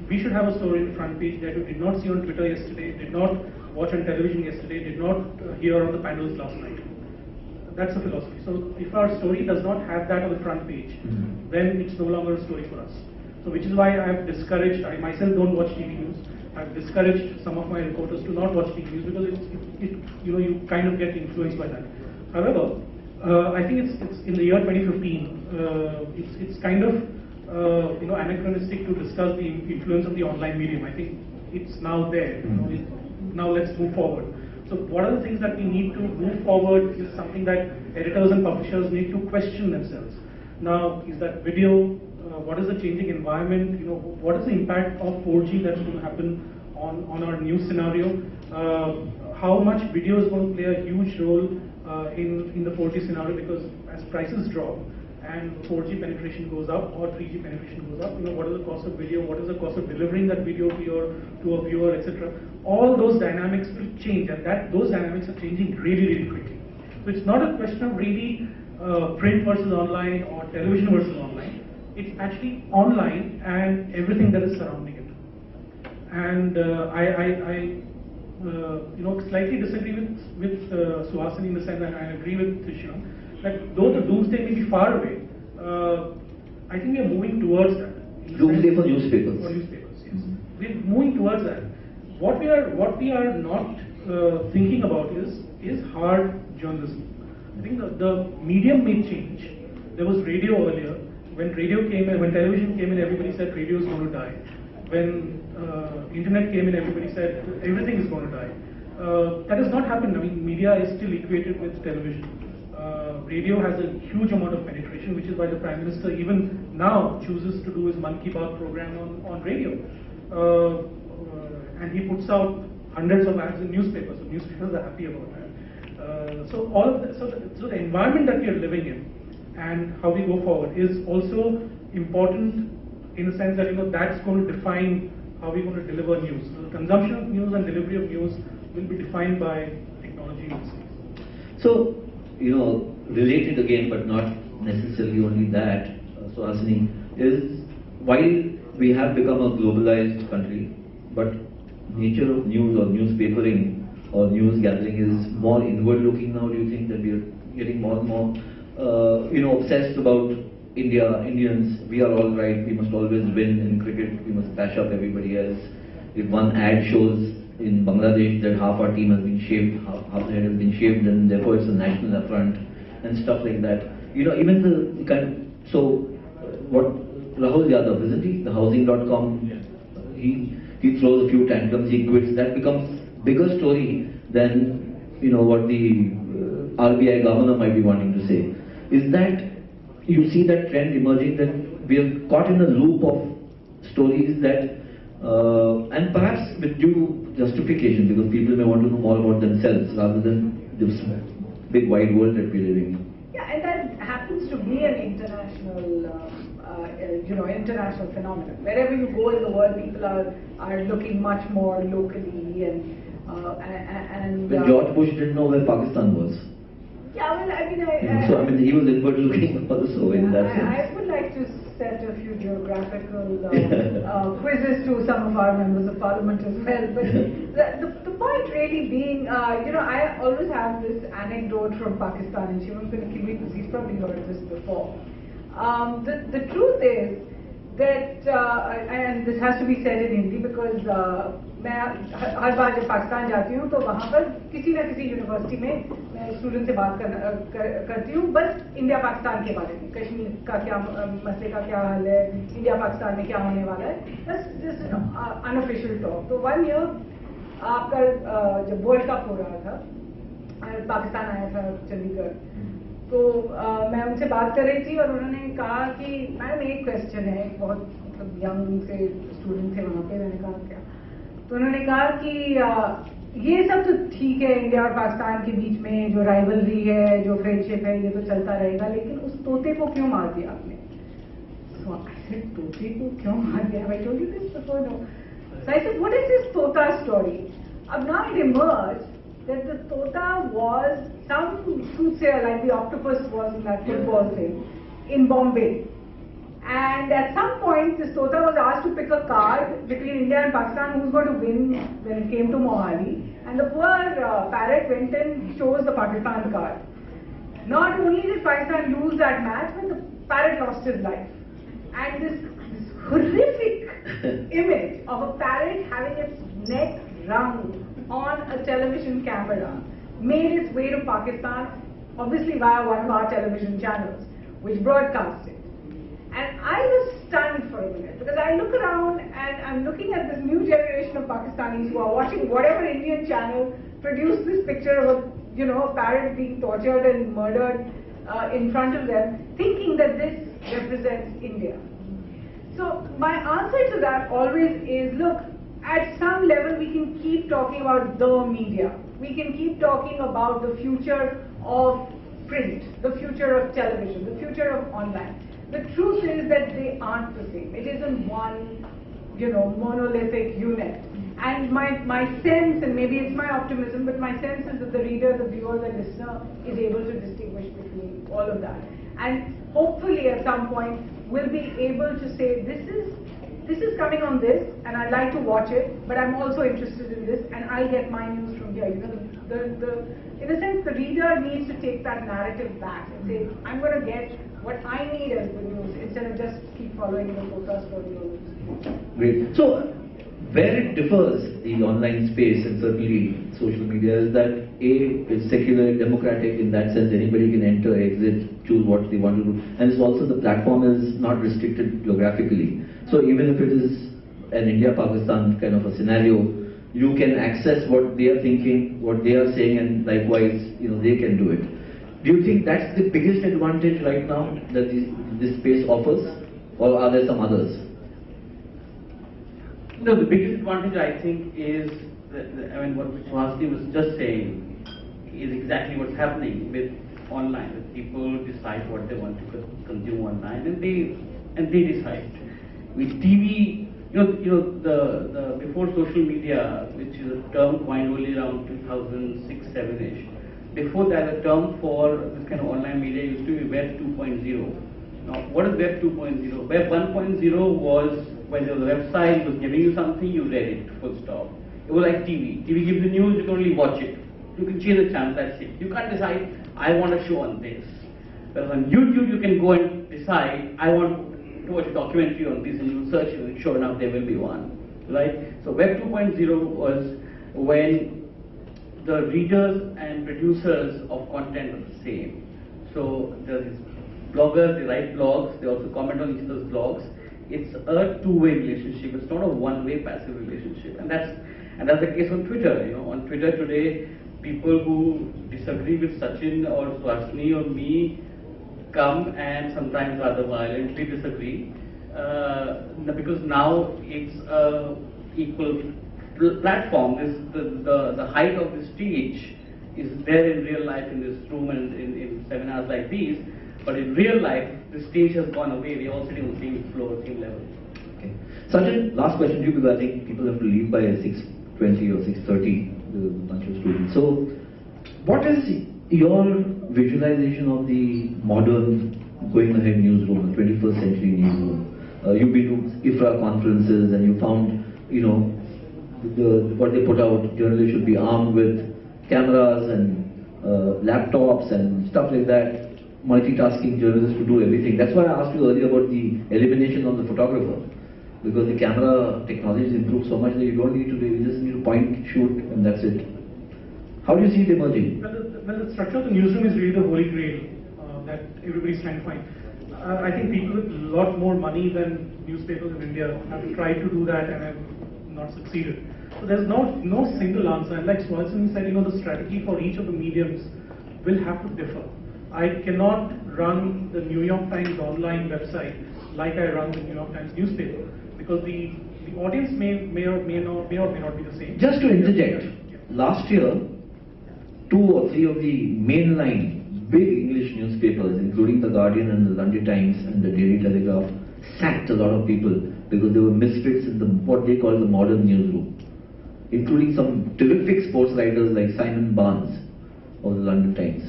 we should have a story in the front page that you did not see on Twitter yesterday, did not watch on television yesterday, did not hear on the panels last night. That's the philosophy. So if our story does not have that on the front page, then it's no longer a story for us. So which is why I've discouraged, I myself don't watch TV news. I've discouraged some of my reporters to not watch TV news because you kind of get influenced by that. However, I think it's in the year 2015. It's kind of anachronistic to discuss the influence of the online medium. I think it's now there. Now let's move forward. So what are the things that we need to move forward is something that editors and publishers need to question themselves. Now, is that video? What is the changing environment? What is the impact of 4G that's going to happen on our news scenario? How much video is going to play a huge role in the 4G scenario, because as prices drop and 4G penetration goes up or 3G penetration goes up, what is the cost of video, what is the cost of delivering that video to a viewer, etc. All those dynamics will change, and those dynamics are changing really, really quickly. So it's not a question of really print versus online or television versus online. It's actually online and everything that is surrounding it. And I slightly disagree with Suhasini in the sense that I agree with Trishyam that though the doomsday may be far away, I think we are moving towards that. Doomsday for newspapers. For newspapers, yes. We're moving towards that. What we are not thinking about is hard journalism. I think the medium may change. There was radio earlier. When radio came in, when television came in, everybody said radio is going to die. When internet came in, everybody said everything is going to die. That has not happened. I mean, media is still equated with television. Radio has a huge amount of penetration, which is why the Prime Minister even now chooses to do his Mann Ki Baat program on radio. And he puts out hundreds of ads in newspapers, so newspapers are happy about that. So the environment that we are living in and how we go forward is also important in the sense that that's going to define how we're going to deliver news. So the consumption of news and delivery of news will be defined by technology. So, related again, but not necessarily only that, Suhasini, is while we have become a globalized country, but nature of news or newspapering or news gathering is more inward looking now. Do you think that we are getting more and more obsessed about Indians? We are all right, we must always win in cricket, we must bash up everybody else. If one ad shows in Bangladesh that half our team has been shaved, half the head has been shaved, and therefore it's a national affront and stuff like that. Even the kind of, so what Rahul Yadav, isn't he? The housing.com, he throws a few tantrums, he quits. That becomes bigger story than what the RBI governor might be wanting to say. Is that you see that trend emerging, that we are caught in a loop of stories that, and perhaps with due justification, because people may want to know more about themselves rather than this big wide world that we're living in. Yeah, and that happens to be an international phenomenon. Wherever you go in the world, people are looking much more locally and. When George Bush didn't know where Pakistan was. Yeah, well, I so he was inward looking also in that sense. I would like to set a few geographical quizzes to some of our members of parliament as well. But the point really being, I always have this anecdote from Pakistan, and she was going to kill me because he's probably heard this before. The truth is that, and this has to be said in Hindi because मैं हर बार जब पाकिस्तान जाती हूँ तो वहाँ पर किसी न किसी यूनिवर्सिटी में मैं स्टूडेंट से बात करती हूँ बस इंडिया पाकिस्तान के बारे में, कश्मीर का क्या मसले का क्या हाल है, इंडिया पाकिस्तान में क्या होने वाला है, बस जस्ट अनऑफिशियल टॉक. तो 1 year आपका जब वर्ल्ड कप हो रहा था, पाकिस्तान आया था चंडीगढ़, तो मैं उनसे बात कर रही थी और उन्होंने कहा कि मैडम एक क्वेश्चन है, बहुत मतलब यंग से स्टूडेंट थे वहाँ पे. मैंने कहा क्या? तो उन्होंने कहा कि ये सब तो ठीक है, इंडिया और पाकिस्तान के बीच में जो राइवलरी है, जो फ्रेंडशिप है, ये तो चलता रहेगा, लेकिन उस तोते को क्यों मार दिया आपने? So I said, तोते को क्यों मार दिया? I told you this before, no? So I said, what is this Tota story? Now it emerged that the Tota was some soothsayer, like the octopus was in that football thing, in Bombay. And at some point, this Tota was asked to pick a card between India and Pakistan, who's going to win when it came to Mohali. And the poor parrot went and chose the Pakistan card. Not only did Pakistan lose that match, but the parrot lost his life. And this horrific image of a parrot having its neck wrung on a television camera made its way to Pakistan, obviously via one of our television channels, which broadcast it. And I was stunned for a minute, because I look around and I'm looking at this new generation of Pakistanis who are watching whatever Indian channel produced this picture of a parrot being tortured and murdered in front of them, thinking that this represents India. So my answer to that always is, look, at some level we can keep talking about the media. We can keep talking about the future of print, the future of television, the future of online. The truth is that they aren't the same. It isn't one, monolithic unit. And my sense, and maybe it's my optimism, but my sense is that the reader, the viewer, the listener is able to distinguish between all of that. And hopefully at some point we'll be able to say, this is coming on this, and I'd like to watch it, but I'm also interested in this, and I get my news from here. In a sense, the reader needs to take that narrative back and say, I'm going to get what I need as the news, instead of just keep following the Tota story or news. Great. So, where it differs, the online space and certainly social media, is that it's secular, democratic in that sense. Anybody can enter, exit, choose what they want to do. And it's also, the platform is not restricted geographically. So even if it is an India-Pakistan kind of a scenario, you can access what they are thinking, what they are saying, and likewise, they can do it. Do you think that's the biggest advantage right now that this space offers, or are there some others? No, the biggest advantage I think is, what Swasti was just saying is exactly what's happening with online. That people decide what they want to consume online, and they decide. With TV, the before social media, which is a term coined only around 2006-7ish. Before that, the term for this kind of online media used to be Web 2.0. Now, what is Web 2.0? Web 1.0 was when there was a website, it was giving you something, you read it, full stop. It was like TV. TV gives you news, you can only watch it. You can change the channel, that's it. You can't decide, I want a show on this. But on YouTube, you can go and decide, I want to watch a documentary on this, and you search, and sure enough, there will be one. Right? So Web 2.0 was when the readers and producers of content are the same. So there's these bloggers, they write blogs, they also comment on each other's blogs. It's a two-way relationship. It's not a one-way passive relationship, and that's the case on Twitter. On Twitter today, people who disagree with Sachin or Swasni or me come and sometimes rather violently disagree, because now it's a equal platform. The height of the stage is there in real life, in this room and in seminars like these. But in real life, the stage has gone away. We're all sitting on the same floor, same level. Okay. Sachin, last question to you, because I think people have to leave by 6:20 or 6:30, the bunch of students. So, what is your visualization of the modern going ahead newsroom, the 21st century newsroom? You've been to IFRA conferences and you found, what they put out, journalists should be armed with cameras and laptops and stuff like that. Multitasking journalists to do everything. That's why I asked you earlier about the elimination of the photographer, because the camera technology has improved so much that you don't need to do, you just need to point, shoot, and that's it. How do you see it emerging? Well, the structure of the newsroom is really the holy grail that everybody's trying to find. I think people with a lot more money than newspapers in India have tried to do that and have not succeeded. So there's no single answer. And like Swalson said, the strategy for each of the mediums will have to differ. I cannot run the New York Times online website like I run the New York Times newspaper, because the audience may or may not be the same. Just to interject, last year, 2 or 3 of the mainline big English newspapers, including the Guardian and the London Times and the Daily Telegraph, sacked a lot of people because they were misfits in what they call the modern newsroom, including some terrific sports writers like Simon Barnes of the London Times,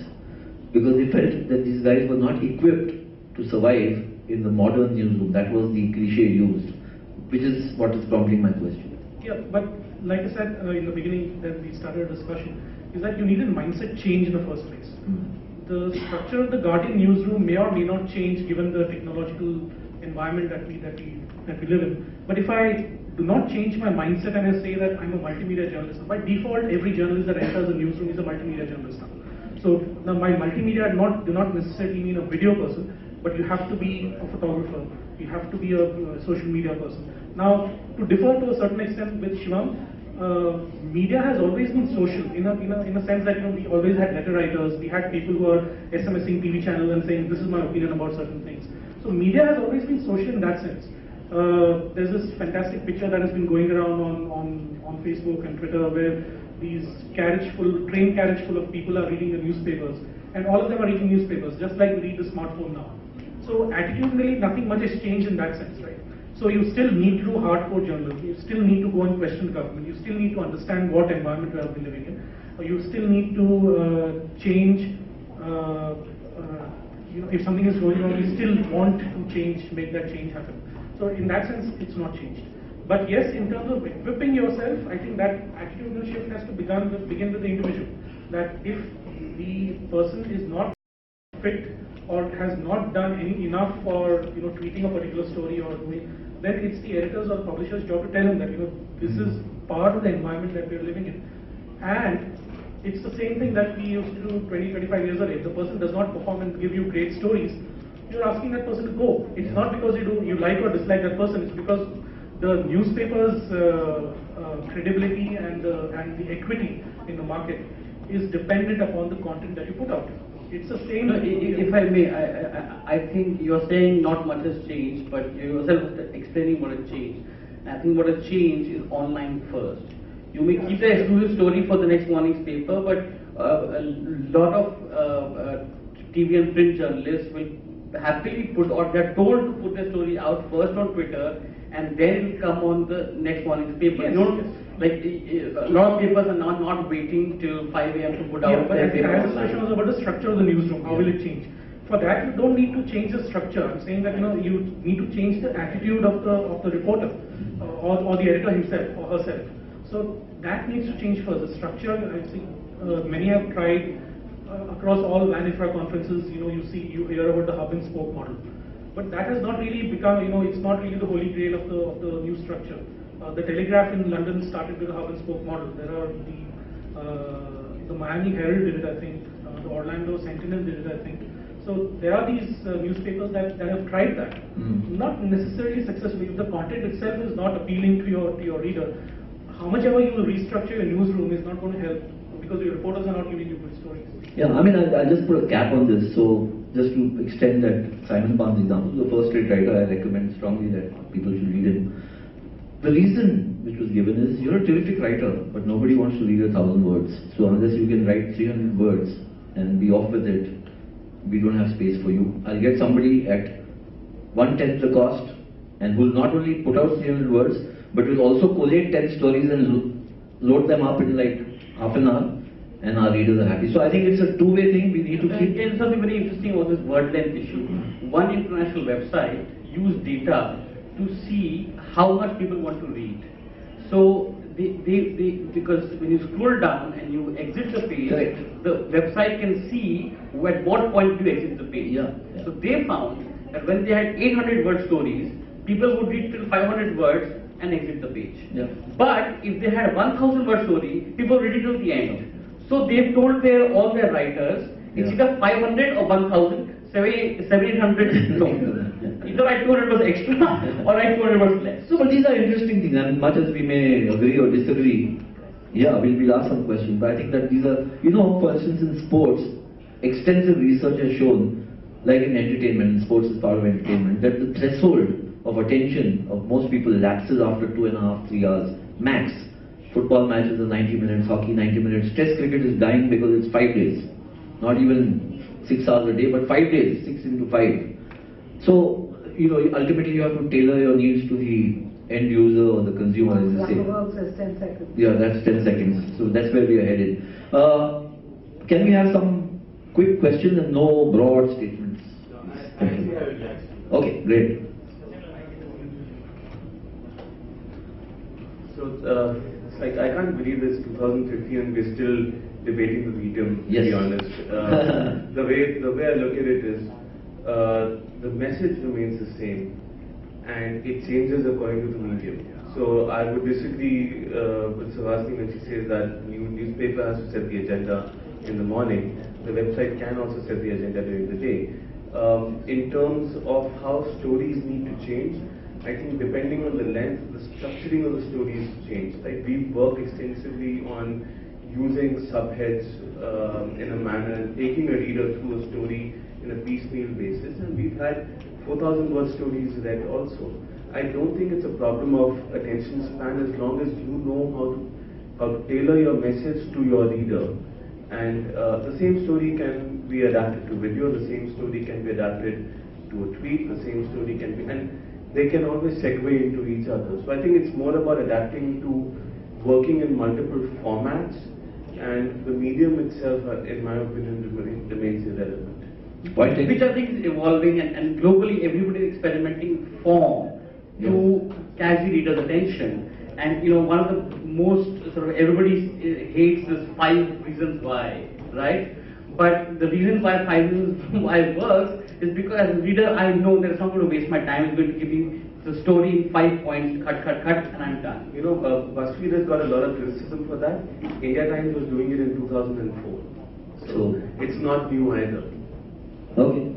because they felt that these guys were not equipped to survive in the modern newsroom. That was the cliche used, which is what is prompting my question. Yeah, but like I said in the beginning, that we started a discussion, is that you need a mindset change in the first place. The structure of the Guardian newsroom may or may not change given the technological environment that we live in. But if I do not change my mindset and I say that I'm a multimedia journalist, by default every journalist that enters a newsroom is a multimedia journalist now. So now my multimedia do not necessarily mean a video person, but you have to be a photographer, you have to be a social media person. Now, to differ to a certain extent with Shivam, media has always been social in a sense that we always had letter writers, we had people who are SMSing TV channels and saying this is my opinion about certain things. So media has always been social in that sense. There's this fantastic picture that has been going around on Facebook and Twitter where these train carriage full of people are reading the newspapers, and all of them are reading newspapers just like we read the smartphone now. So attitudinally nothing much has changed in that sense, right? So you still need to do hardcore journalism, you still need to go and question government, you still need to understand what environment we have been living in, you still need to change, if something is going wrong, you still want to change, make that change happen. So in that sense, it's not changed. But yes, in terms of equipping yourself, I think that attitudinal shift has to begin with the individual. That if the person is not fit or has not done enough for tweeting a particular story or doing, then it's the editors or the publisher's job to tell him that this is part of the environment that we're living in. And it's the same thing that we used to do 20-25 years ago. If the person does not perform and give you great stories, you're asking that person to go. It's not because you like or dislike that person, it's because the newspaper's credibility and the equity in the market is dependent upon the content that you put out. It's the same. No, if I may, I think you're saying not much has changed, but you yourself explaining what has changed. I think what has changed is online first. You may keep the exclusive story for the next morning's paper, but a lot of TV and print journalists will happily put, or they're told to put their story out first on Twitter and then come on the next morning's paper. Yes, Like a lot of papers are not waiting till 5 a.m. to put out but their the paper. entire discussion was about the structure of the newsroom. How will it change? For that, you don't need to change the structure. I'm saying that you need to change the attitude of the reporter or the editor himself or herself. So that needs to change first. The structure, I think many have tried across all land infra conferences. You hear about the hub and spoke model, but that has not really become. It's not really the holy grail of the new structure. The Telegraph in London started with a hub and spoke model. There are the Miami Herald did it, I think. The Orlando Sentinel did it, I think. So there are these newspapers that have tried that. Not necessarily successfully. If the content itself is not appealing to your reader, how much ever you will restructure your newsroom is not going to help because your reporters are not giving you good stories. Yeah, I mean, I'll just put a cap on this. So just to extend that Simon Barnes example, the first-rate writer, I recommend strongly that people should read him. The reason which was given is you're a terrific writer, but nobody wants to read 1,000 words. So unless you can write 300 words and be off with it, we don't have space for you. I'll get somebody at 1/10 the cost and who will not only put out 300 words, but will also collate 10 stories and load them up in like half an hour, and our readers are happy. So I think it's a two-way thing. We need to keep. And something very interesting was this word length issue. One international website used data to see how much people want to read. So because when you scroll down and you exit the page, Correct. the website can see at what point you exit the page. Yeah. So they found that when they had 800 word stories, people would read till 500 words and exit the page. Yeah. But if they had a 1,000 word story, people read it till the end. So they've told all their writers, it's either 500 or 1,000, 700, no. Either write 200 words extra or write 200 words less. So, but these are interesting things, and much as we may agree or disagree, we'll ask some questions, but I think that these are, for instance in sports, extensive research has shown, like in entertainment, sports is part of entertainment, that the threshold of attention of most people lapses after 2.5, 3 hours, max. Football matches are 90 minutes, hockey 90 minutes, Test cricket is dying because it's 5 days, not even 6 hours a day, but 5 days, 6 into 5. So, ultimately you have to tailor your needs to the end user or the consumer, as you say. Zuckerberg says 10 seconds. Yeah, that's 10 seconds. So that's where we are headed. Can we have some quick questions and no broad statements? Okay, great. So, it's like I can't believe it's 2015 and we're still debating the medium, to Yes. be honest. The way I look at it is, the message remains the same and it changes according to the medium. So I would disagree with Suhasini when she says that newspaper has to set the agenda in the morning. The website can also set the agenda during the day. In terms of how stories need to change, I think depending on the length, the structuring of the stories change. Like we work extensively on using subheads in a manner, taking a reader through a story in a piecemeal basis, and we've had 4,000 word stories read also. I don't think it's a problem of attention span as long as you know how to tailor your message to your reader. And the same story can be adapted to video, the same story can be adapted to a tweet, the same story can be, and they can always segue into each other. So I think it's more about adapting to working in multiple formats, and the medium itself, in my opinion, remains irrelevant. Point taken. Which I think is evolving, and globally everybody is experimenting form to catch the reader's attention. And one of the most sort of everybody hates this 5 reasons why, right? But the reason why 5 reasons why works is because as a reader I know there's not going to waste my time. It's going to give me the story in 5 points, cut, and I'm done. BuzzFeed has got a lot of criticism for that. India Times was doing it in 2004. So it's not new either. Okay.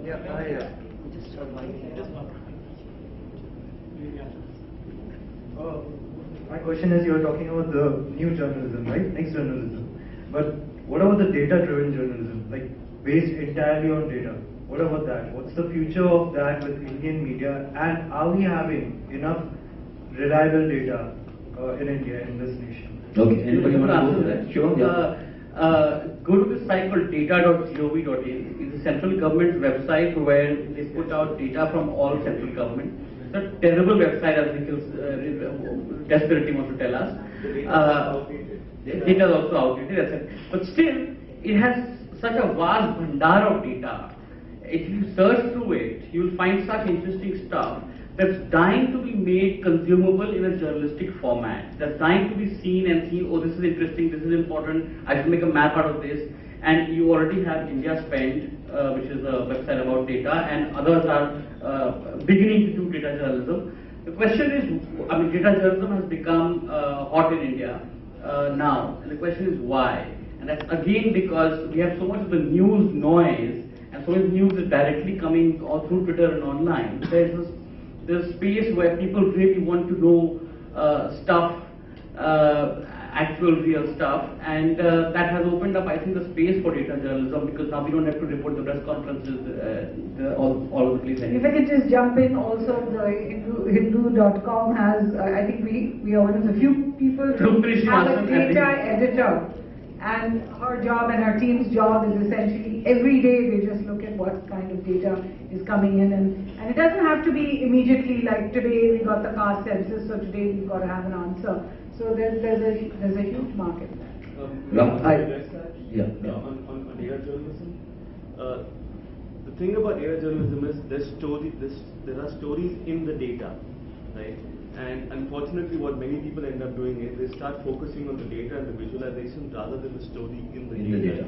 My question is, you're talking about the new journalism, right? Next journalism. But what about the data-driven journalism, like based entirely on data? What about that? What's the future of that with Indian media? And are we having enough reliable data in India, in this nation? Okay. Anybody want to go to that? Sure. Yeah. Go to this site called data.gov.in. It's a central government website where they put out data from all central government. It's a terrible website, as Nikhil desperately wants to tell us. Data is also outdated, etc. But still, it has such a vast bhandar of data. If you search through it, you'll find such interesting stuff that's dying to be made consumable in a journalistic format. That's dying to be seen and seen, oh, this is interesting, this is important, I should make a map out of this. And you already have India Spend, which is a website about data, and others are beginning to do data journalism. The question is, data journalism has become hot in India now. And the question is why? And that's again because we have so much of the news noise, and so much news is directly coming all through Twitter and online. There's this space where people really want to know stuff, actual real stuff, and that has opened up, I think, the space for data journalism, because now we don't have to report the press conferences all over the place If anymore. I could just jump in also, the Hindu.com has, I think we are one of the few people who have a data editor, and her job and her team's job is essentially every day they just look at what kind of data is coming in, and it doesn't have to be immediately like today we got the caste census, so today we've got to have an answer. So there's a huge market there. On data journalism, the thing about data journalism is there are stories in the data, right? And unfortunately, what many people end up doing is they start focusing on the data and the visualization rather than the story in the data.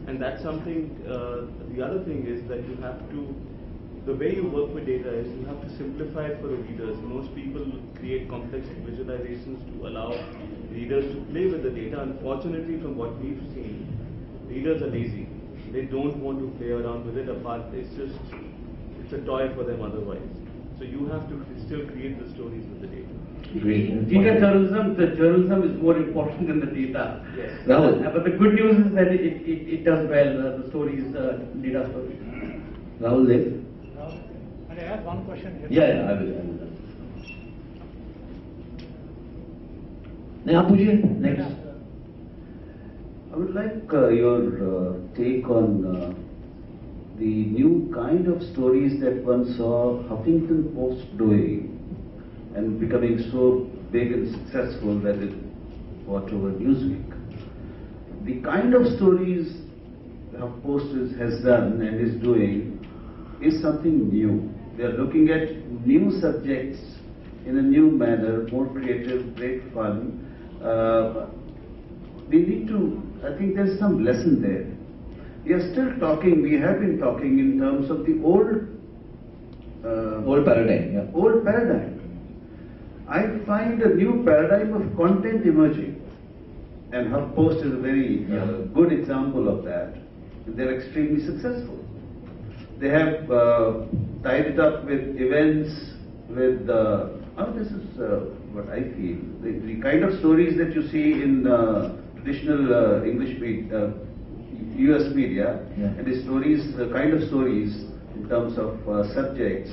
And that's something. The other thing is that you have to. The way you work with data is you have to simplify it for the readers. Most people create complex visualizations to allow readers to play with the data. Unfortunately, from what we've seen, readers are lazy. They don't want to play around with it. It's a toy for them otherwise. So you have to still create the stories with the data. Great. Data journalism, the journalism is more important than the data. Yes. Rahul. But the good news is that it does well, the stories, data stories. Rahul Dev. And I have one question here. Yeah, I will. Now, Pujya, next. I would like your take on the new kind of stories that one saw Huffington Post doing and becoming so big and successful that it bought over Newsweek. The kind of stories Post has done and is doing is something new. We are looking at new subjects in a new manner, more creative, great fun. We need to, I think there's some lesson there. We are still talking, we have been talking in terms of the old paradigm, yeah. Old paradigm. I find a new paradigm of content emerging. And HuffPost is a very good example of that. They're extremely successful. They have tied it up with events, with, this is what I feel, the kind of stories that you see in traditional English media, US media, and the stories, the kind of stories in terms of subjects,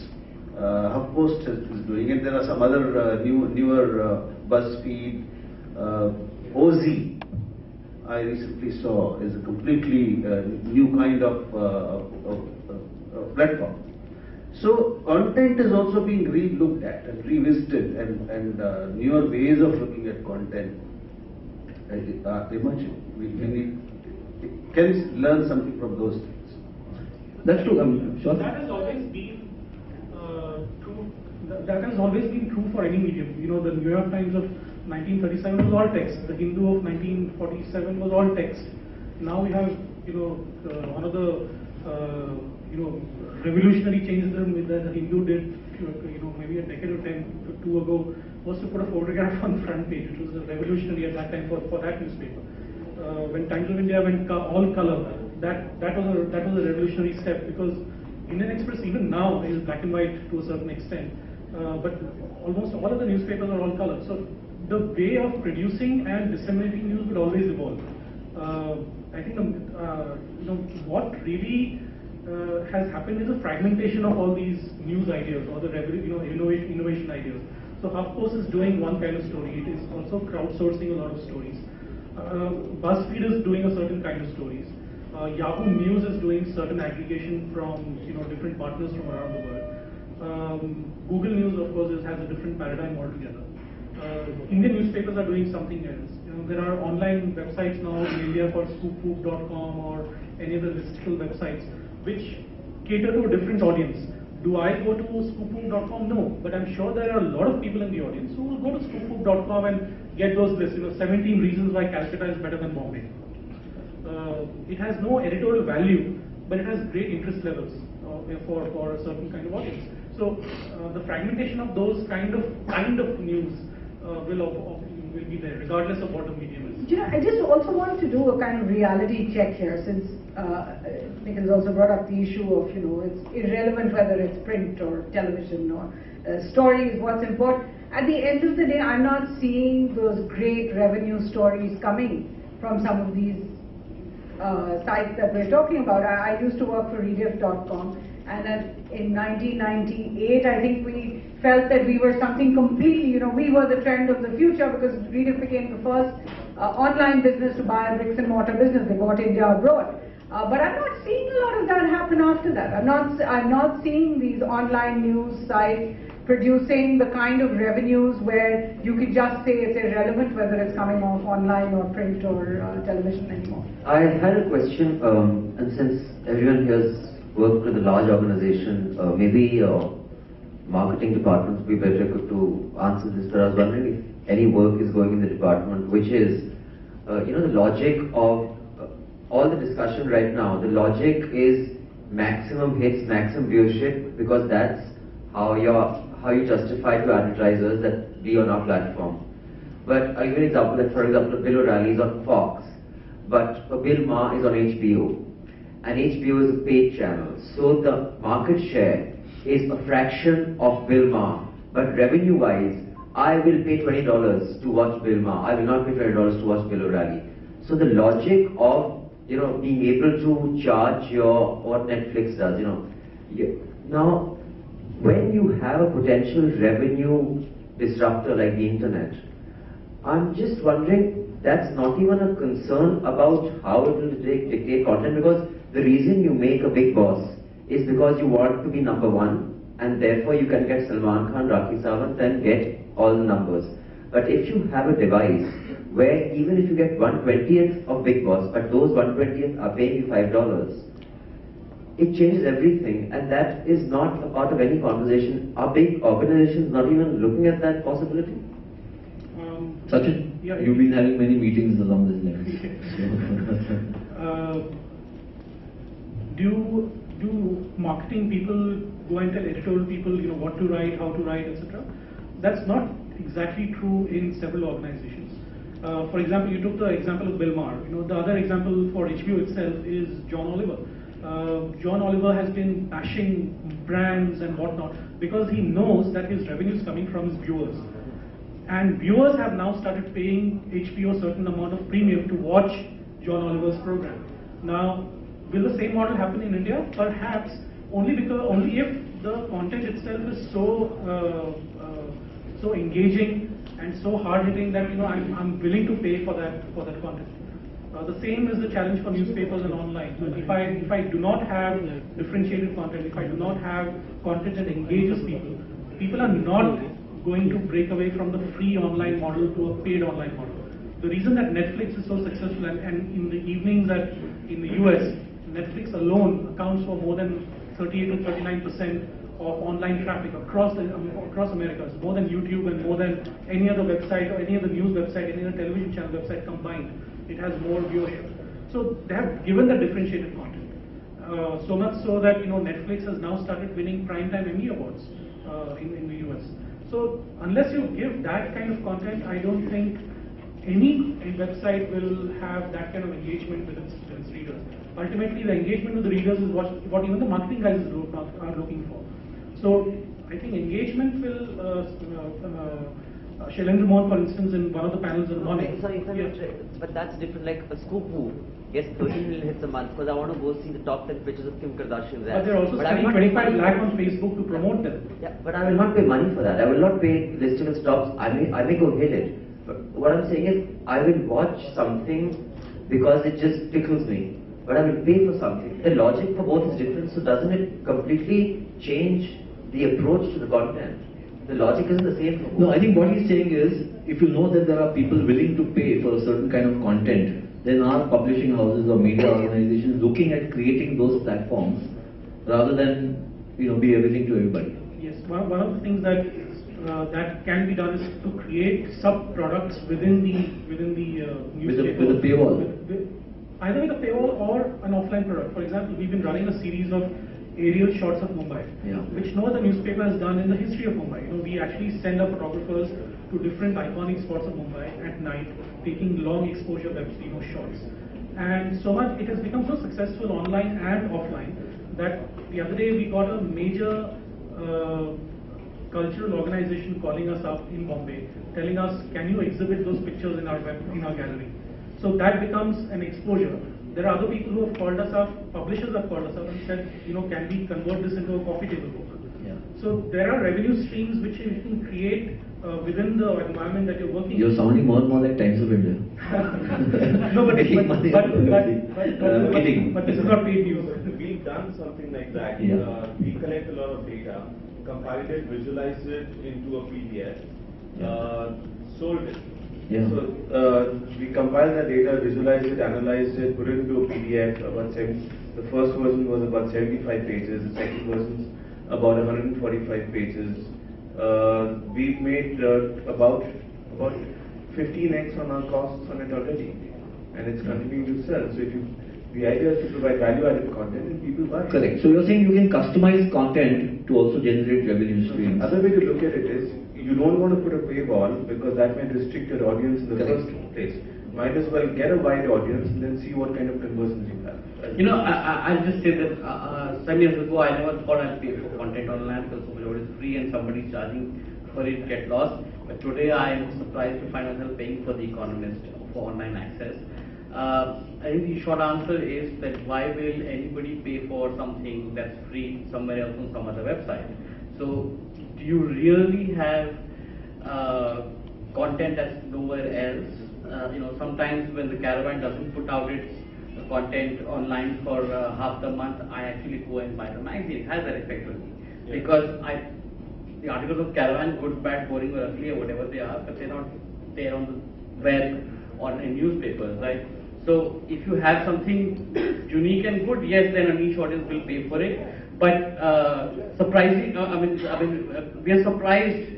HuffPost is doing, and there are some other newer BuzzFeed, OZ, I recently saw, is a completely new kind of platform. So content is also being re-looked at and revisited, and newer ways of looking at content are emerging. We can learn something from those things. That's true. I'm sure. That has always been true. That has always been true for any medium. You know, the New York Times of 1937 was all text. The Hindu of 1947 was all text. Now we have, one of the, revolutionary changes that the Hindu did, maybe a decade or two ago, was to put a photograph on the front page, which was revolutionary at that time for that newspaper. When Times of India went all color, that was a revolutionary step, because Indian Express even now is black and white to a certain extent, but almost all of the newspapers are all color. So the way of producing and disseminating news would always evolve. I think what really has happened is a fragmentation of all these news ideas or the innovation ideas. So HuffPost is doing one kind of story. It is also crowdsourcing a lot of stories. BuzzFeed is doing a certain kind of stories. Yahoo News is doing certain aggregation from different partners from around the world. Google News, of course, has a different paradigm altogether. Indian newspapers are doing something else. There are online websites now in India called scoopwhoop.com or any other listicle websites which cater to a different audience. Do I go to scoopwhoop.com? No, but I'm sure there are a lot of people in the audience who will go to scoopwhoop.com and get those lists. 17 reasons why Calcutta is better than Bombay. It has no editorial value, but it has great interest levels for a certain kind of audience. So the fragmentation of those kind of news will be there, regardless of what the medium is. I just also want to do a kind of reality check here, since Nikhil has also brought up the issue of, it's irrelevant whether it's print or television or stories, what's important. At the end of the day, I'm not seeing those great revenue stories coming from some of these sites that we're talking about. I used to work for Rediff.com, and in 1998, I think we felt that we were something completely, we were the trend of the future, because Rediff became the first online business to buy a bricks and mortar business. They bought India abroad. But I'm not seeing a lot of that happen after that. I'm not seeing these online news sites producing the kind of revenues where you could just say it's irrelevant whether it's coming off online or print or television anymore. I had a question, and since everyone here has worked with a large organization, maybe marketing departments would be better equipped to answer this, but I was wondering if any work is going in the department, which is, the logic of all the discussion right now. The logic is maximum hits, maximum viewership, because that's how you justify to advertisers that be on our platform. But I'll give an example that, for example, Bill O'Reilly is on Fox, but Bill Maher is on HBO, and HBO is a paid channel. So the market share is a fraction of Bill Maher, but revenue-wise, I will pay $20 to watch Bill Maher. I will not pay $20 to watch Bill O'Reilly. So the logic of being able to charge what Netflix does, now when you have a potential revenue disruptor like the internet, I'm just wondering, that's not even a concern about how it will dictate content, because the reason you make a Big Boss is because you want to be number one, and therefore you can get Salman Khan, Rakhi Sawant, and get all the numbers. But if you have a device where even if you get 1/20th of Big Boss, but those 1/20th are paying you $5, it changes everything, and that is not a part of any conversation. Are big organizations not even looking at that possibility? Sachin, Yeah, you've been having many meetings along this line. Do marketing people go and tell editorial people, what to write, how to write, etc.? That's not exactly true in several organizations. For example, you took the example of Bill Maher. The other example for HBO itself is John Oliver. John Oliver has been bashing brands and whatnot because he knows that his revenue is coming from his viewers. And viewers have now started paying HBO a certain amount of premium to watch John Oliver's program. Now, will the same model happen in India? Perhaps, only if the content itself is so engaging and so hard-hitting that I'm willing to pay for that content. The same is the challenge for newspapers and online. If I do not have differentiated content, if I do not have content that engages people, people are not going to break away from the free online model to a paid online model. The reason that Netflix is so successful, and in the evenings that in the US, Netflix alone accounts for more than 38 to 39% of online traffic across America. It's more than YouTube and more than any other website or any other news website, any other television channel website combined. It has more viewership. So they have given the differentiated content. So much so that Netflix has now started winning Primetime Emmy Awards in the US. So unless you give that kind of content, I don't think any website will have that kind of engagement with its readers. Ultimately, the engagement with the readers is what even the marketing guys are looking for. So I think engagement will. Shailendra Mohan, for instance, in one of the panels in the morning. Sorry, but that's different. Like a scoop move gets 13 million hits a month because I want to go see the top 10 pictures of Kim Kardashian there. But they're also spending 25 lakh on Facebook to promote them. Yeah, but I will not pay money for that. I will not pay listing stops. I may go hail it. But what I'm saying is, I will watch something because it just tickles me. But I will pay for something. The logic for both is different, so doesn't it completely change the approach to the content? The logic isn't the same for both. No, I think what he's saying is, if you know that there are people willing to pay for a certain kind of content, then are publishing houses or media organizations looking at creating those platforms rather than be everything to everybody? Yes, one of the things that can be done is to create sub-products within the newspaper. With a paywall. Either with a paywall or an offline product. For example, we've been running a series of aerial shots of Mumbai, which no other newspaper has done in the history of Mumbai. We actually send our photographers to different iconic spots of Mumbai at night, taking long exposure shots. And so much, it has become so successful online and offline that the other day we got a major cultural organization calling us up in Bombay, telling us, can you exhibit those pictures in our gallery? So that becomes an exposure. There are other people who have called us up, publishers have called us up and said, can we convert this into a coffee table book? Yeah. So there are revenue streams which you can create within the environment that you're working in. You're sounding more and more like Times of India. No, but this is not paid news. We've done something like that. Yeah. We collect a lot of data, compiled it, visualized it into a PDF, sold it. Yeah. So we compiled that data, visualized it, analyzed it, put it into a PDF. The first version was about 75 pages. The second version's about 145 pages. We've made about 15x on our costs on it already, and it's continuing to sell. So the idea is to provide value-added content and people buy it. Correct. So you're saying you can customize content to also generate revenue streams. Another way to look at it is, you don't want to put a paywall because that might restrict your audience in the first place. Might as well get a wide audience and then see what kind of conversions you have. I'll just say that some years ago I never thought I'd pay for content online because so much of it is free and somebody's charging for it get lost. But today I am surprised to find myself paying for The Economist for online access. I think the short answer is that why will anybody pay for something that's free somewhere else on some other website? So do you really have content that's nowhere else? Sometimes when the Caravan doesn't put out its content online for half the month, I actually go and buy the magazine. It has that effect on me. Yeah. Because the articles of Caravan, good, bad, boring, or ugly, or whatever they are, but they're not there on the web or in newspapers, right? So if you have something unique and good, yes, then a niche audience will pay for it. But surprising, we are surprised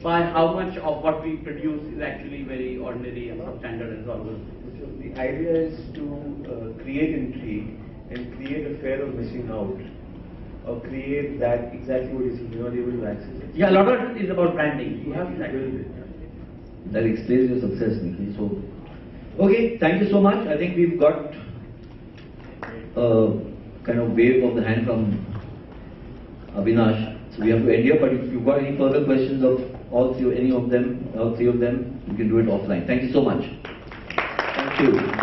by how much of what we produce is actually very ordinary and substandard as always. The idea is to create intrigue and create a fear of missing out, or create that exactly what you see, you're not able to access it. Yeah, a lot of it is about branding. You have to build it. That explains your success, Nikhil. So, okay, thank you so much. I think we've got a kind of wave of the hand from Avinash. So we have to end here, but if you've got any further questions of all three of them, you can do it offline. Thank you so much. Thank you.